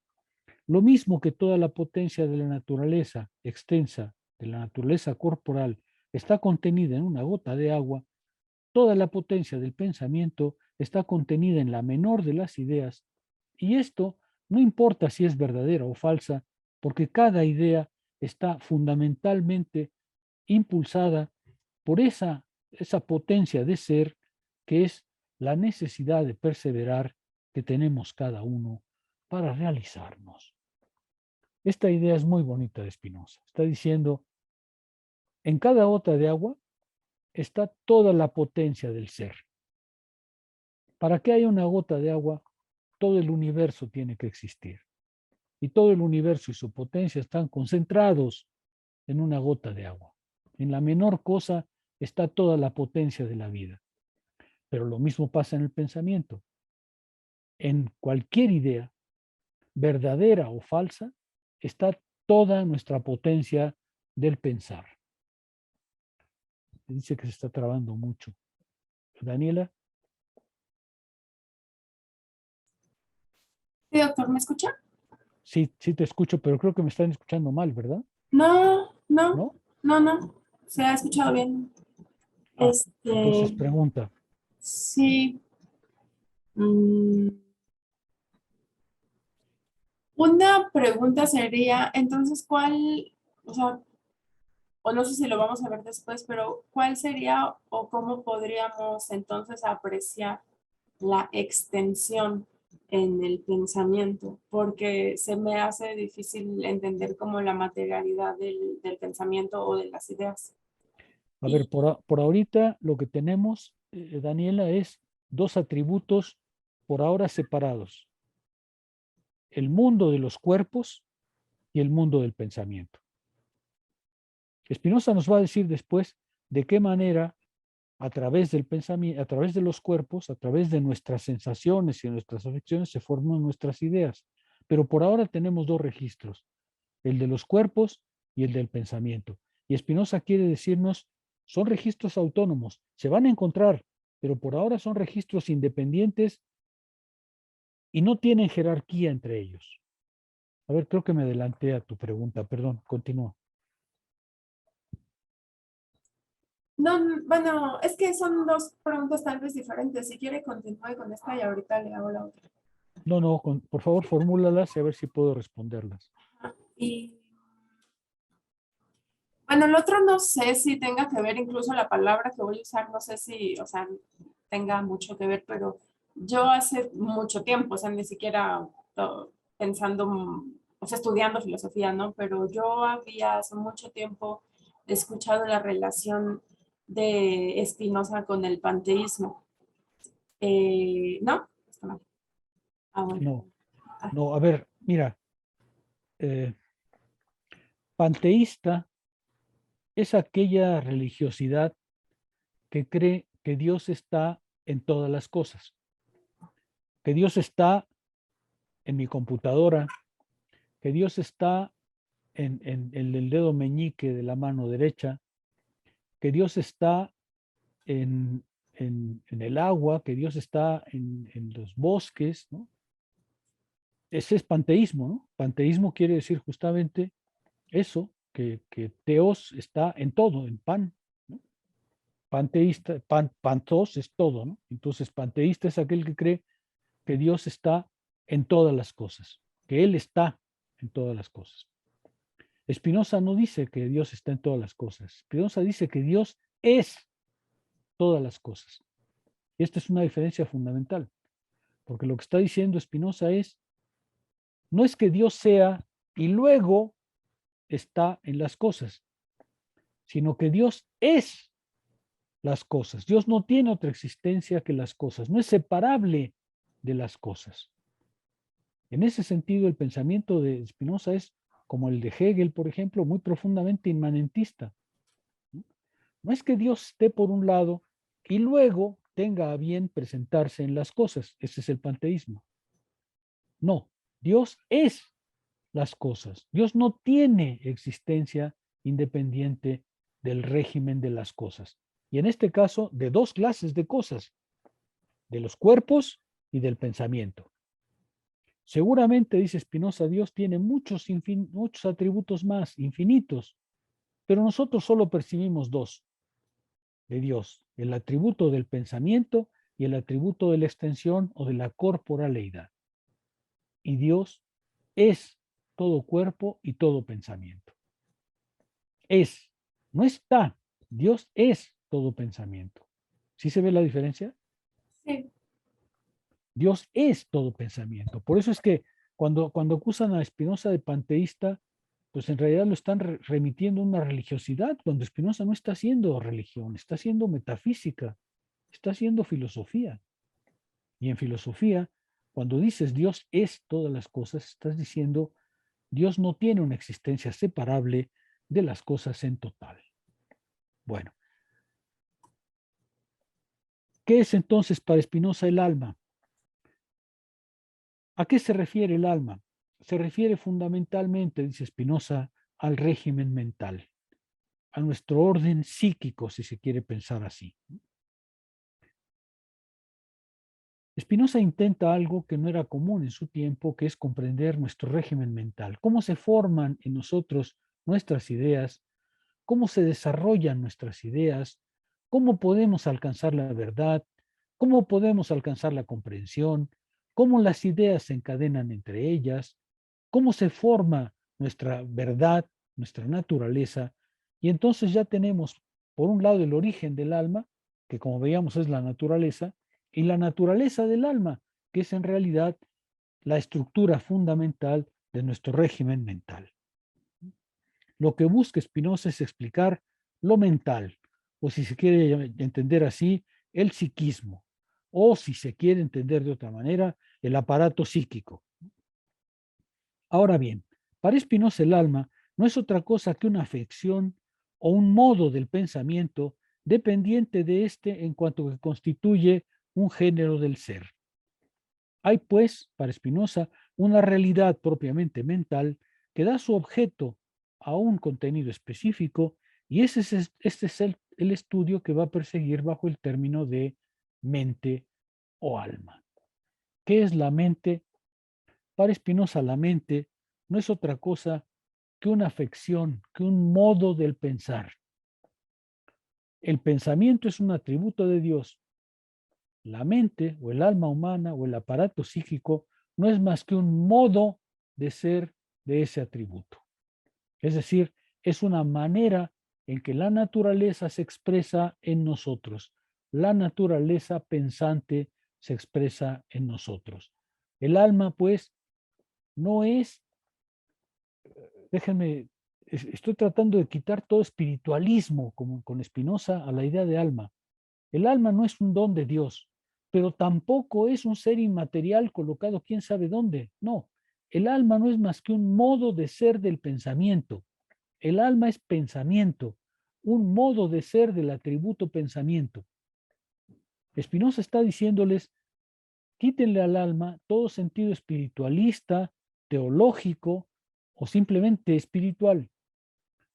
Lo mismo que toda la potencia de la naturaleza extensa, de la naturaleza corporal, está contenida en una gota de agua, toda la potencia del pensamiento está contenida en la menor de las ideas, y esto no importa si es verdadera o falsa, porque cada idea está fundamentalmente impulsada por esa potencia de ser que es la necesidad de perseverar que tenemos cada uno para realizarnos. Esta idea es muy bonita de Spinoza. Está diciendo, en cada gota de agua está toda la potencia del ser. Para que haya una gota de agua, todo el universo tiene que existir. Y todo el universo y su potencia están concentrados en una gota de agua. En la menor cosa está toda la potencia de la vida. Pero lo mismo pasa en el pensamiento. En cualquier idea, verdadera o falsa, está toda nuestra potencia del pensar. Dice que se está trabando mucho. Daniela. Sí, doctor, ¿me escucha? Sí, sí te escucho, pero creo que me están escuchando mal, ¿verdad? No, no, ¿No? no. Se ha escuchado bien. Entonces pregunta. Sí. Una pregunta sería, entonces, ¿cuál, o sea, o no sé si lo vamos a ver después, pero ¿cuál sería o cómo podríamos entonces apreciar la extensión en el pensamiento? Porque se me hace difícil entender como la materialidad del pensamiento o de las ideas. A ver, por ahorita lo que tenemos, Daniela, es dos atributos por ahora separados. El mundo de los cuerpos y el mundo del pensamiento. Spinoza nos va a decir después de qué manera a través del pensamiento, a través de los cuerpos, a través de nuestras sensaciones y nuestras afecciones se forman nuestras ideas. Pero por ahora tenemos dos registros, el de los cuerpos y el del pensamiento. Y Spinoza quiere decirnos, son registros autónomos, se van a encontrar, pero por ahora son registros independientes y no tienen jerarquía entre ellos. A ver, creo que me adelanté a tu pregunta, perdón, continúa. No, bueno, es que son dos preguntas tal vez diferentes. Si quiere, continúe con esta y ahorita le hago la otra. No, por favor, formúlalas y a ver si puedo responderlas. Y bueno, el otro no sé si tenga que ver, incluso la palabra que voy a usar, no sé si, o sea, tenga mucho que ver, pero yo hace mucho tiempo, o sea, ni siquiera pensando, o sea, estudiando filosofía, ¿no? Pero yo había hace mucho tiempo escuchado la relación de Spinoza con el panteísmo. ¿No? Está mal. Ah, bueno. No, a ver, mira, panteísta es aquella religiosidad que cree que Dios está en todas las cosas, que Dios está en mi computadora, que Dios está en el dedo meñique de la mano derecha, que Dios está en el agua, que Dios está en los bosques, ¿no? Ese es panteísmo, ¿no? Panteísmo quiere decir justamente eso, que teos está en todo, en pan, ¿no? Panteísta, pantos es todo, ¿no? Entonces, panteísta es aquel que cree que Dios está en todas las cosas, que Él está en todas las cosas. Spinoza no dice que Dios está en todas las cosas. Spinoza dice que Dios es todas las cosas. Y esta es una diferencia fundamental, porque lo que está diciendo Spinoza es, no es que Dios sea y luego está en las cosas, sino que Dios es las cosas. Dios no tiene otra existencia que las cosas, no es separable de las cosas. En ese sentido, el pensamiento de Spinoza es como el de Hegel, por ejemplo, muy profundamente inmanentista. No es que Dios esté por un lado y luego tenga a bien presentarse en las cosas. Ese es el panteísmo. No, Dios es las cosas. Dios no tiene existencia independiente del régimen de las cosas. Y en este caso, de dos clases de cosas, de los cuerpos y del pensamiento. Seguramente, dice Spinoza, Dios tiene muchos atributos más, infinitos, pero nosotros solo percibimos dos de Dios, el atributo del pensamiento y el atributo de la extensión o de la corporaleidad. Y Dios es todo cuerpo y todo pensamiento. Es, no está, Dios es todo pensamiento. ¿Sí se ve la diferencia? Sí. Dios es todo pensamiento. Por eso es que cuando acusan a Spinoza de panteísta, pues en realidad lo están remitiendo a una religiosidad, cuando Spinoza no está haciendo religión, está haciendo metafísica, está haciendo filosofía. Y en filosofía, cuando dices Dios es todas las cosas, estás diciendo Dios no tiene una existencia separable de las cosas en total. Bueno, ¿qué es entonces para Spinoza el alma? ¿A qué se refiere el alma? se refiere fundamentalmente, dice Spinoza, al régimen mental, a nuestro orden psíquico, si se quiere pensar así. Spinoza intenta algo que no era común en su tiempo, que es comprender nuestro régimen mental, cómo se forman en nosotros nuestras ideas, cómo se desarrollan nuestras ideas, cómo podemos alcanzar la verdad, cómo podemos alcanzar la comprensión, cómo las ideas se encadenan entre ellas, cómo se forma nuestra verdad, nuestra naturaleza, y entonces ya tenemos, por un lado, el origen del alma, que como veíamos es la naturaleza, y la naturaleza del alma, que es en realidad la estructura fundamental de nuestro régimen mental. Lo que busca Spinoza es explicar lo mental, o si se quiere entender así, el psiquismo, o si se quiere entender de otra manera, el aparato psíquico. Ahora bien, para Spinoza el alma no es otra cosa que una afección o un modo del pensamiento dependiente de éste en cuanto que constituye un género del ser. Hay, pues, para Spinoza, una realidad propiamente mental que da su objeto a un contenido específico y este es el estudio que va a perseguir bajo el término de mente o alma. ¿Qué es la mente? Para Spinoza la mente no es otra cosa que una afección, que un modo del pensar. El pensamiento es un atributo de Dios. La mente o el alma humana o el aparato psíquico no es más que un modo de ser de ese atributo. Es decir, es una manera en que la naturaleza se expresa en nosotros. La naturaleza pensante se expresa en nosotros. El alma, pues, no es, déjenme, estoy tratando de quitar todo espiritualismo, como con Spinoza, a la idea de alma. El alma no es un don de Dios, pero tampoco es un ser inmaterial colocado quién sabe dónde. No, el alma no es más que un modo de ser del pensamiento. El alma es pensamiento, un modo de ser del atributo pensamiento. Spinoza está diciéndoles, quítenle al alma todo sentido espiritualista, teológico o simplemente espiritual.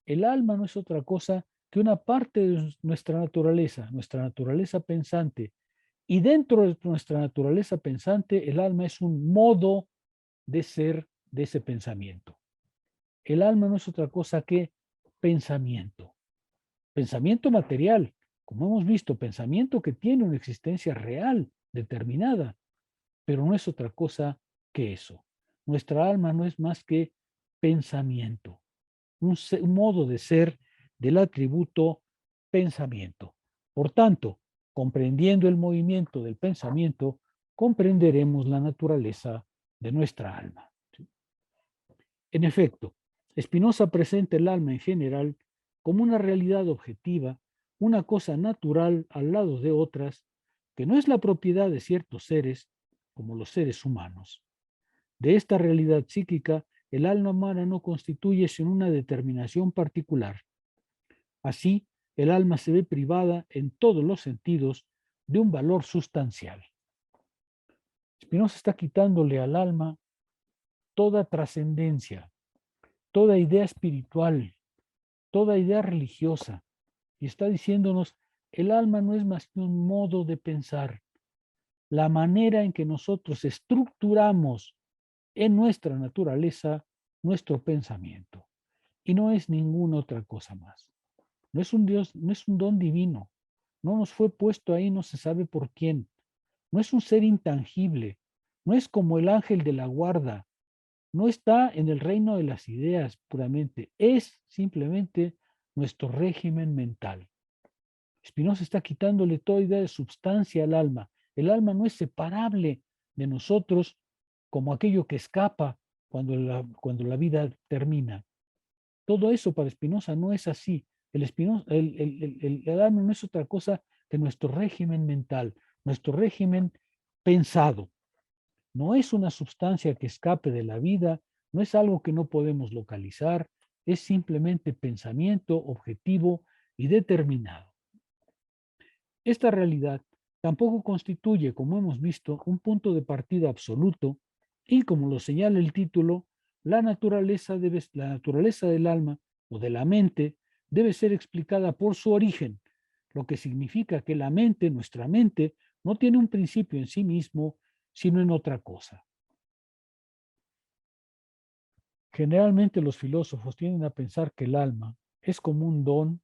El alma no es otra cosa que una parte de nuestra naturaleza pensante. Y dentro de nuestra naturaleza pensante, el alma es un modo de ser de ese pensamiento. El alma no es otra cosa que pensamiento. Pensamiento material, como hemos visto, pensamiento que tiene una existencia real, determinada, pero no es otra cosa que eso. Nuestra alma no es más que pensamiento, un modo de ser del atributo pensamiento. Por tanto, comprendiendo el movimiento del pensamiento, comprenderemos la naturaleza de nuestra alma. En efecto, Spinoza presenta el alma en general como una realidad objetiva, una cosa natural al lado de otras, que no es la propiedad de ciertos seres, como los seres humanos. De esta realidad psíquica, el alma humana no constituye sino una determinación particular. Así, el alma se ve privada en todos los sentidos de un valor sustancial. Spinoza está quitándole al alma toda trascendencia, toda idea espiritual, toda idea religiosa, y está diciéndonos, el alma no es más que un modo de pensar, la manera en que nosotros estructuramos en nuestra naturaleza nuestro pensamiento, y no es ninguna otra cosa más. No es un Dios, no es un don divino, no nos fue puesto ahí no se sabe por quién, no es un ser intangible, no es como el ángel de la guarda, no está en el reino de las ideas puramente, es simplemente nuestro régimen mental. Spinoza está quitándole toda idea de substancia al alma. El alma no es separable de nosotros como aquello que escapa cuando la vida termina. Todo eso para Spinoza no es así. El alma no es otra cosa que nuestro régimen mental, nuestro régimen pensado. No es una sustancia que escape de la vida, no es algo que no podemos localizar, es simplemente pensamiento objetivo y determinado. Esta realidad tampoco constituye, como hemos visto, un punto de partida absoluto y, como lo señala el título, la naturaleza del alma o de la mente debe ser explicada por su origen, lo que significa que la mente, nuestra mente, no tiene un principio en sí mismo, sino en otra cosa. Generalmente los filósofos tienden a pensar que el alma es como un don,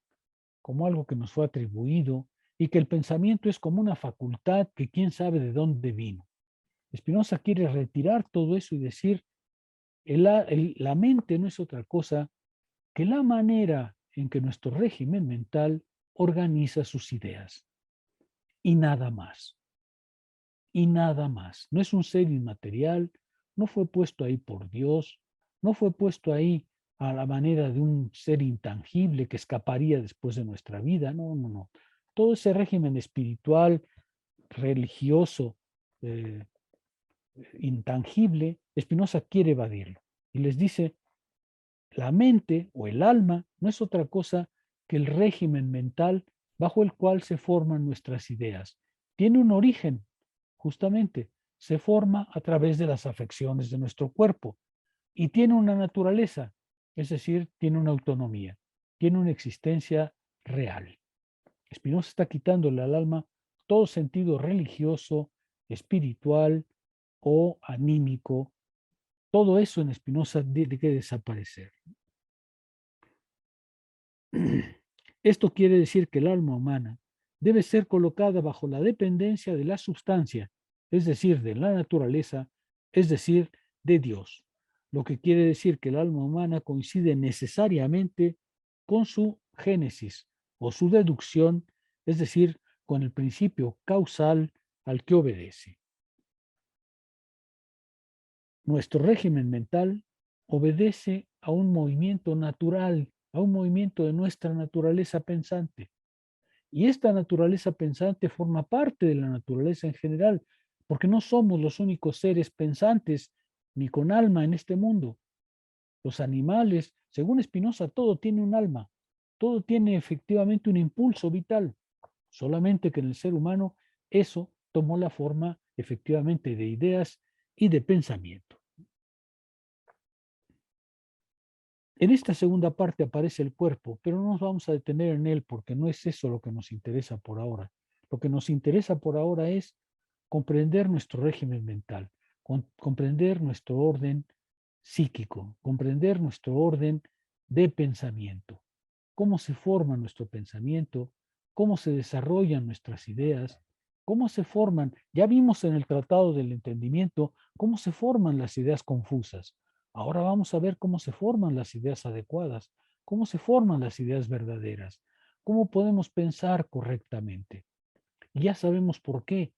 como algo que nos fue atribuido, y que el pensamiento es como una facultad que quién sabe de dónde vino. Spinoza quiere retirar todo eso y decir, la mente no es otra cosa que la manera en que nuestro régimen mental organiza sus ideas. Y nada más. Y nada más. No es un ser inmaterial, no fue puesto ahí por Dios, no fue puesto ahí a la manera de un ser intangible que escaparía después de nuestra vida. No, no, no. Todo ese régimen espiritual, religioso, intangible, Spinoza quiere evadirlo. Y les dice, la mente o el alma no es otra cosa que el régimen mental bajo el cual se forman nuestras ideas. Tiene un origen, justamente, se forma a través de las afecciones de nuestro cuerpo y tiene una naturaleza, es decir, tiene una autonomía, tiene una existencia real. Spinoza está quitándole al alma todo sentido religioso, espiritual o anímico. Todo eso en Spinoza tiene que desaparecer. Esto quiere decir que el alma humana debe ser colocada bajo la dependencia de la sustancia, es decir, de la naturaleza, es decir, de Dios. Lo que quiere decir que el alma humana coincide necesariamente con su génesis o su deducción, es decir, con el principio causal al que obedece. Nuestro régimen mental obedece a un movimiento natural, a un movimiento de nuestra naturaleza pensante. Y esta naturaleza pensante forma parte de la naturaleza en general, porque no somos los únicos seres pensantes ni con alma en este mundo. Los animales, según Spinoza, todo tiene un alma, todo tiene efectivamente un impulso vital, solamente que en el ser humano eso tomó la forma efectivamente de ideas y de pensamiento. En esta segunda parte aparece el cuerpo, pero no nos vamos a detener en él porque no es eso lo que nos interesa por ahora. Lo que nos interesa por ahora es comprender nuestro régimen mental, comprender nuestro orden psíquico, comprender nuestro orden de pensamiento, cómo se forma nuestro pensamiento, cómo se desarrollan nuestras ideas, cómo se forman. Ya vimos en el Tratado del Entendimiento cómo se forman las ideas confusas. Ahora vamos a ver cómo se forman las ideas adecuadas, cómo se forman las ideas verdaderas, cómo podemos pensar correctamente. Y ya sabemos por qué.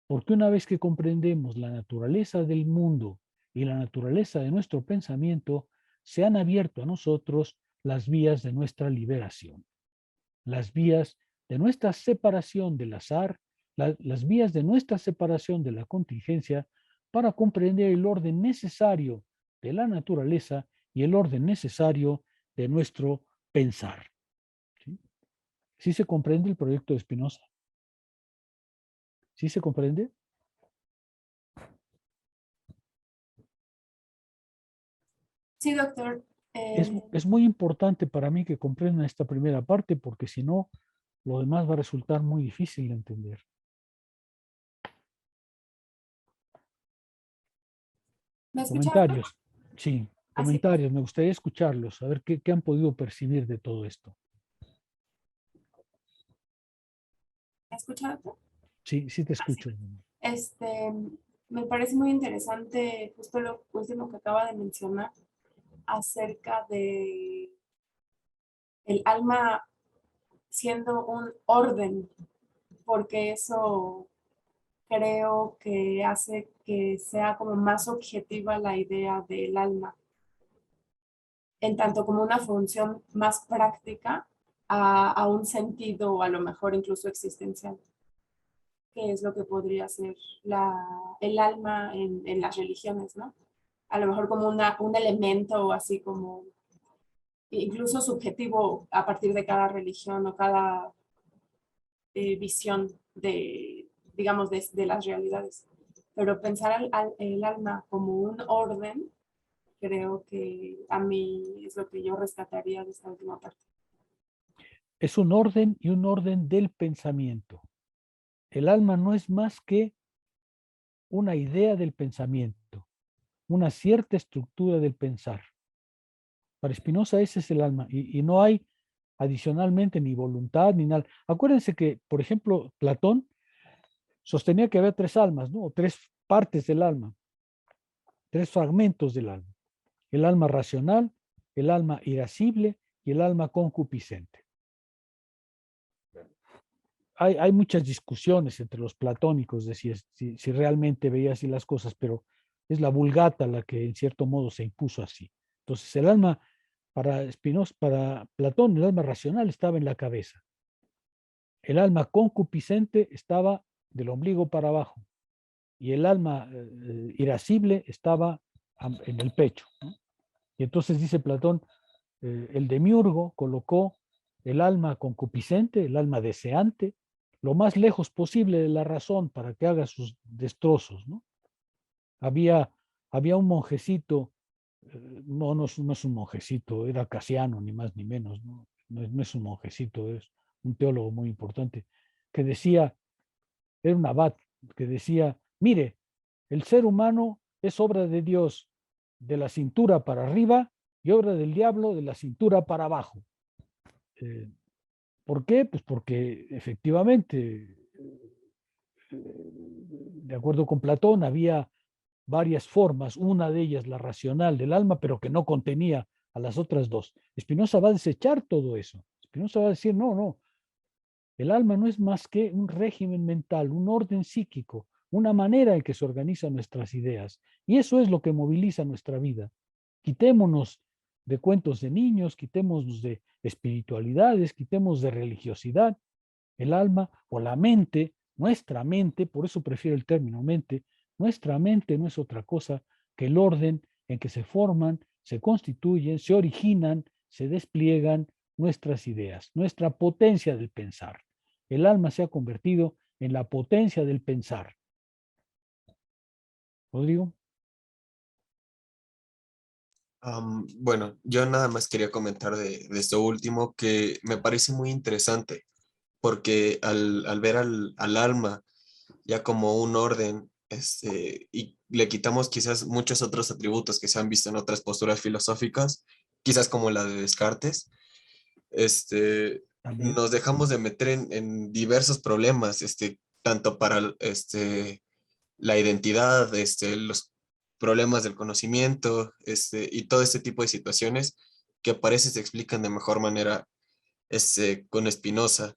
Porque una vez que comprendemos la naturaleza del mundo y la naturaleza de nuestro pensamiento, se han abierto a nosotros las vías de nuestra liberación, las vías de nuestra separación del azar, las vías de nuestra separación de la contingencia para comprender el orden necesario de la naturaleza y el orden necesario de nuestro pensar. ¿Sí? ¿Sí se comprende el proyecto de Spinoza? ¿Sí se comprende? Sí, doctor. Es muy importante para mí que comprendan esta primera parte porque si no, lo demás va a resultar muy difícil de entender. ¿Me escucha? Comentarios. Sí, Ah, sí. comentarios. Me gustaría escucharlos, a ver qué han podido percibir de todo esto. ¿Me escucha, doctor? Sí, sí te escucho. Me parece muy interesante justo lo último que acaba de mencionar acerca de el alma siendo un orden, porque eso creo que hace que sea como más objetiva la idea del alma, en tanto como una función más práctica a un sentido a lo mejor incluso existencial, que es lo que podría ser el alma en las religiones, ¿no? A lo mejor como un elemento así como incluso subjetivo a partir de cada religión o cada visión de, digamos, de las realidades. Pero pensar el alma como un orden creo que a mí es lo que yo rescataría de esta última parte. Es un orden y un orden del pensamiento. El alma no es más que una idea del pensamiento, una cierta estructura del pensar. Para Spinoza ese es el alma y no hay adicionalmente ni voluntad ni nada. Acuérdense que, por ejemplo, Platón sostenía que había tres almas, ¿no? O tres partes del alma, tres fragmentos del alma. El alma racional, el alma irascible y el alma concupiscente. Hay muchas discusiones entre los platónicos de si realmente veía así las cosas, pero es la Vulgata la que en cierto modo se impuso así. Entonces el alma para Spinoza, para Platón, el alma racional estaba en la cabeza. El alma concupiscente estaba del ombligo para abajo y el alma irascible estaba en el pecho, ¿no? Y entonces dice Platón, el demiurgo colocó el alma concupiscente, el alma deseante, lo más lejos posible de la razón para que haga sus destrozos, ¿no? Había un monjecito, no es un monjecito, era Casiano, ni más ni menos, ¿no? No es un monjecito, es un teólogo muy importante, que decía, era un abad, que decía, mire, el ser humano es obra de Dios de la cintura para arriba y obra del diablo de la cintura para abajo. ¿Por qué? Pues porque efectivamente, de acuerdo con Platón, había varias formas, una de ellas la racional del alma, pero que no contenía a las otras dos. Spinoza va a desechar todo eso. Spinoza va a decir, no, el alma no es más que un régimen mental, un orden psíquico, una manera en que se organizan nuestras ideas. Y eso es lo que moviliza nuestra vida. Quitémonos de cuentos de niños, quitémonos de espiritualidades, quitemos de religiosidad. El alma o la mente, nuestra mente, por eso prefiero el término mente, nuestra mente no es otra cosa que el orden en que se forman, se constituyen, se originan, se despliegan nuestras ideas, nuestra potencia del pensar. El alma se ha convertido en la potencia del pensar. ¿Rodrigo? Bueno, yo nada más quería comentar de esto último que me parece muy interesante, porque al ver al alma ya como un orden, y le quitamos quizás muchos otros atributos que se han visto en otras posturas filosóficas, quizás como la de Descartes, nos dejamos de meter en diversos problemas, tanto para la identidad, los problemas del conocimiento, y todo este tipo de situaciones que a veces se explican de mejor manera con Spinoza.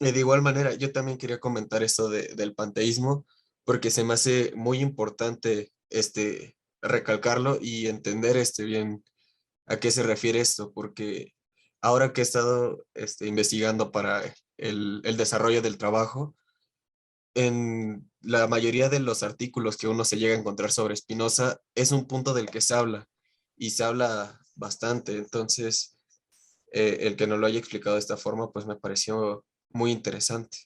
Y de igual manera, yo también quería comentar esto del panteísmo, porque se me hace muy importante recalcarlo y entender bien a qué se refiere esto, porque ahora que he estado investigando para el desarrollo del trabajo, en la mayoría de los artículos que uno se llega a encontrar sobre Spinoza, es un punto del que se habla, y se habla bastante. Entonces, el que no lo haya explicado de esta forma, pues me pareció muy interesante.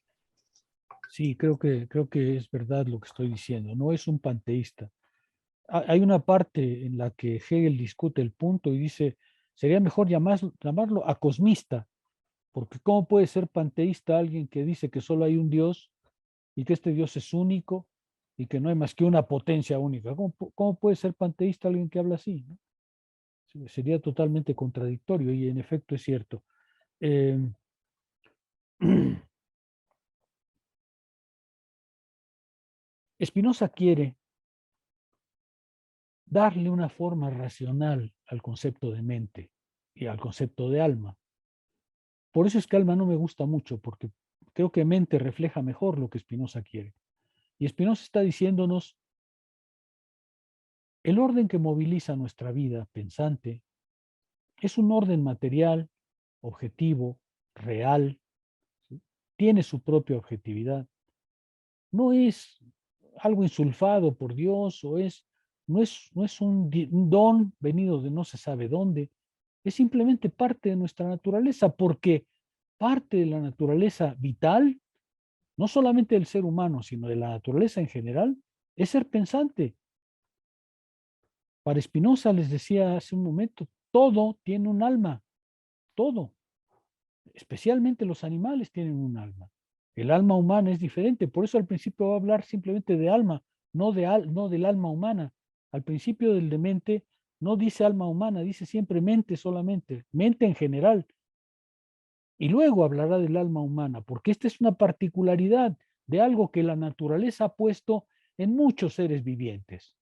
Sí, creo que es verdad lo que estoy diciendo. No es un panteísta. Hay una parte en la que Hegel discute el punto y dice, sería mejor llamarlo acosmista, porque ¿cómo puede ser panteísta alguien que dice que solo hay un Dios y que este Dios es único y que no hay más que una potencia única? ¿Cómo puede ser panteísta alguien que habla así, ¿no? Sería totalmente contradictorio y en efecto es cierto. Spinoza quiere darle una forma racional al concepto de mente y al concepto de alma. Por eso es que alma no me gusta mucho, porque creo que mente refleja mejor lo que Spinoza quiere. Y Spinoza está diciéndonos, el orden que moviliza nuestra vida pensante es un orden material, objetivo, real, ¿sí? Tiene su propia objetividad. No es algo insulfado por Dios no es un don venido de no se sabe dónde, es simplemente parte de nuestra naturaleza, porque parte de la naturaleza vital, no solamente del ser humano, sino de la naturaleza en general, es ser pensante. Para Spinoza, les decía hace un momento, todo tiene un alma, todo. Especialmente los animales tienen un alma. El alma humana es diferente, por eso al principio va a hablar simplemente de alma, no del alma humana. Al principio del de mente no dice alma humana, dice siempre mente solamente, mente en general. Y luego hablará del alma humana, porque esta es una particularidad de algo que la naturaleza ha puesto en muchos seres vivientes.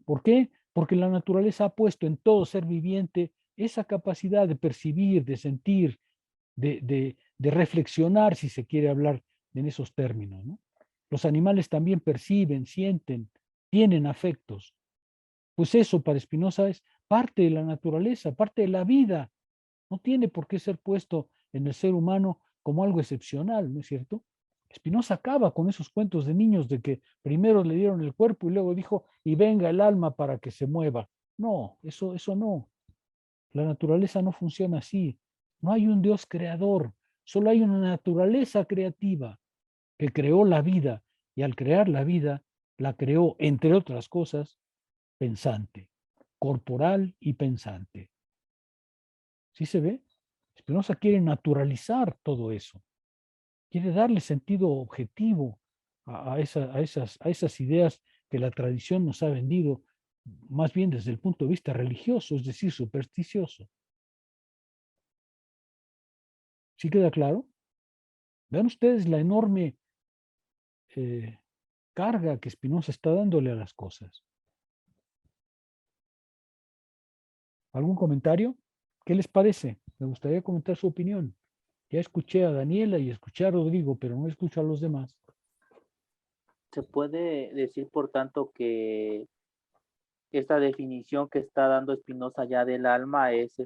¿Por qué? Porque la naturaleza ha puesto en todo ser viviente esa capacidad de percibir, de sentir, de reflexionar, si se quiere hablar en esos términos, ¿no? Los animales también perciben, sienten, tienen afectos. Pues eso para Spinoza es parte de la naturaleza, parte de la vida. No tiene por qué ser puesto en el ser humano como algo excepcional, ¿no es cierto? Spinoza acaba con esos cuentos de niños de que primero le dieron el cuerpo y luego dijo, y venga el alma para que se mueva. No, eso no. La naturaleza no funciona así. No hay un Dios creador, solo hay una naturaleza creativa que creó la vida y al crear la vida, la creó, entre otras cosas, pensante, corporal y pensante. ¿Sí se ve? Spinoza quiere naturalizar todo eso. Quiere darle sentido objetivo a esas ideas que la tradición nos ha vendido, más bien desde el punto de vista religioso, es decir, supersticioso. ¿Sí queda claro? Vean ustedes la enorme carga que Spinoza está dándole a las cosas. ¿Algún comentario? ¿Qué les parece? Me gustaría comentar su opinión. Ya escuché a Daniela y escuché a Rodrigo, pero no escucho a los demás. Se puede decir, por tanto, que esta definición que está dando Spinoza ya del alma es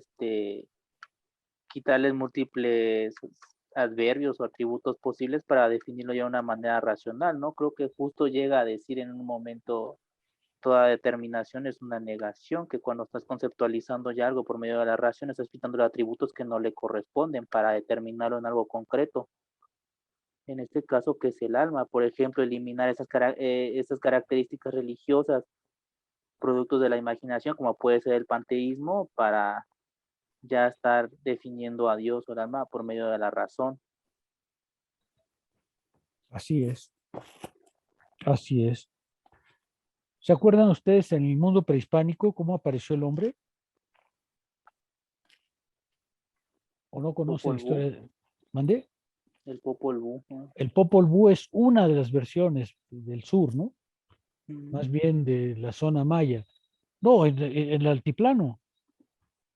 quitarle múltiples adverbios o atributos posibles para definirlo ya de una manera racional, ¿no? Creo que justo llega a decir en un momento toda determinación es una negación, que cuando estás conceptualizando ya algo por medio de la ración estás quitando los atributos que no le corresponden para determinarlo en algo concreto. En este caso, que es el alma, por ejemplo, eliminar esas características religiosas, productos de la imaginación, como puede ser el panteísmo, para ya estar definiendo a Dios o el alma por medio de la razón. Así es. Así es. ¿Se acuerdan ustedes en el mundo prehispánico cómo apareció el hombre? ¿O no conocen la historia? ¿Mandé? El Popol Vuh. El Popol Vuh es una de las versiones del sur, ¿no? Más bien de la zona maya. No, en el altiplano.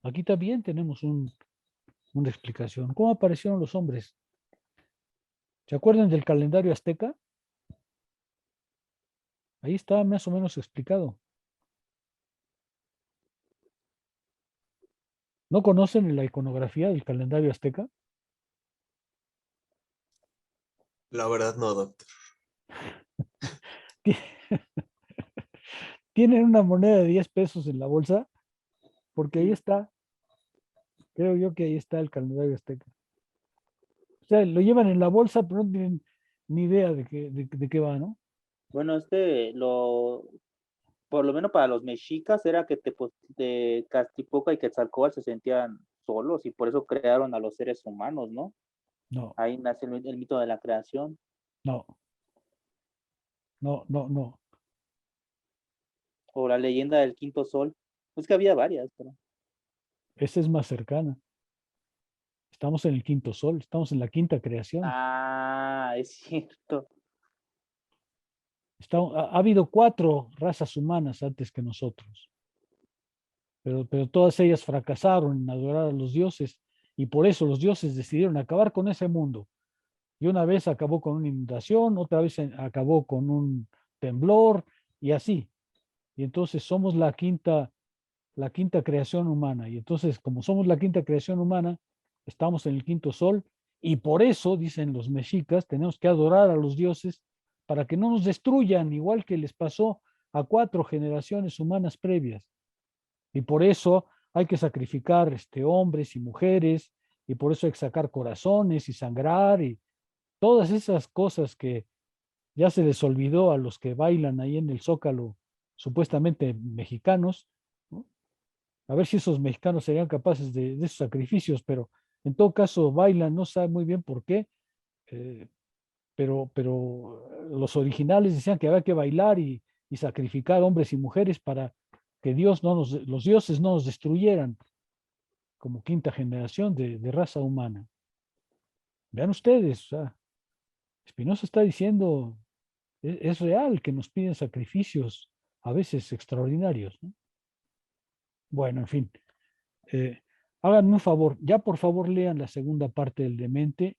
Aquí también tenemos una explicación. ¿Cómo aparecieron los hombres? ¿Se acuerdan del calendario azteca? Ahí está más o menos explicado. ¿No conocen la iconografía del calendario azteca? La verdad no, doctor. Tienen una moneda de 10 pesos en la bolsa, porque ahí está. Creo yo que ahí está el calendario azteca. O sea, lo llevan en la bolsa, pero no tienen ni idea de qué va, ¿no? Bueno, por lo menos para los mexicas era que de Castipoca y Quetzalcóatl se sentían solos y por eso crearon a los seres humanos, ¿no? No. Ahí nace el mito de la creación. No. No. O la leyenda del quinto sol. Es que había varias, pero... Esa es más cercana. Estamos en el quinto sol, estamos en la quinta creación. Ah, es cierto. Ha habido 4 razas humanas antes que nosotros, pero todas ellas fracasaron en adorar a los dioses y por eso los dioses decidieron acabar con ese mundo. Y una vez acabó con una inundación, otra vez acabó con un temblor y así. Y entonces somos la quinta creación humana. Y entonces, como somos la quinta creación humana, estamos en el quinto sol y por eso, dicen los mexicas, tenemos que adorar a los dioses para que no nos destruyan, igual que les pasó a 4 generaciones humanas previas. Y por eso hay que sacrificar hombres y mujeres, y por eso hay que sacar corazones y sangrar, y todas esas cosas que ya se les olvidó a los que bailan ahí en el Zócalo supuestamente mexicanos, ¿no? A ver si esos mexicanos serían capaces de esos sacrificios, pero en todo caso bailan, no sabe muy bien por qué, pero los originales decían que había que bailar y sacrificar hombres y mujeres para que los dioses no nos destruyeran como quinta generación de raza humana. Vean ustedes, o sea, Spinoza está diciendo, es real que nos piden sacrificios a veces extraordinarios, ¿no? Bueno, en fin, háganme un favor, ya por favor lean la segunda parte del Demente.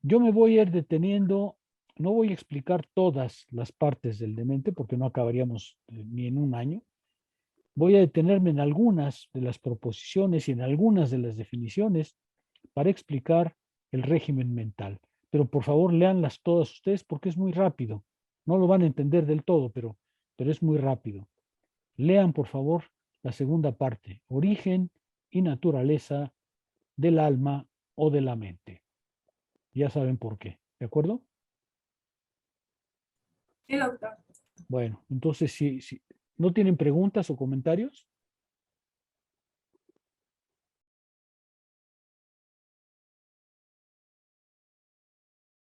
Yo me voy a ir deteniendo, no voy a explicar todas las partes del Demente porque no acabaríamos ni en un año. Voy a detenerme en algunas de las proposiciones y en algunas de las definiciones para explicar el régimen mental. Pero por favor, léanlas todas ustedes porque es muy rápido. No lo van a entender del todo, pero es muy rápido. Lean, por favor, la segunda parte, origen y naturaleza del alma o de la mente. Ya saben por qué, ¿de acuerdo? Sí, doctor. Bueno, entonces, si no tienen preguntas o comentarios.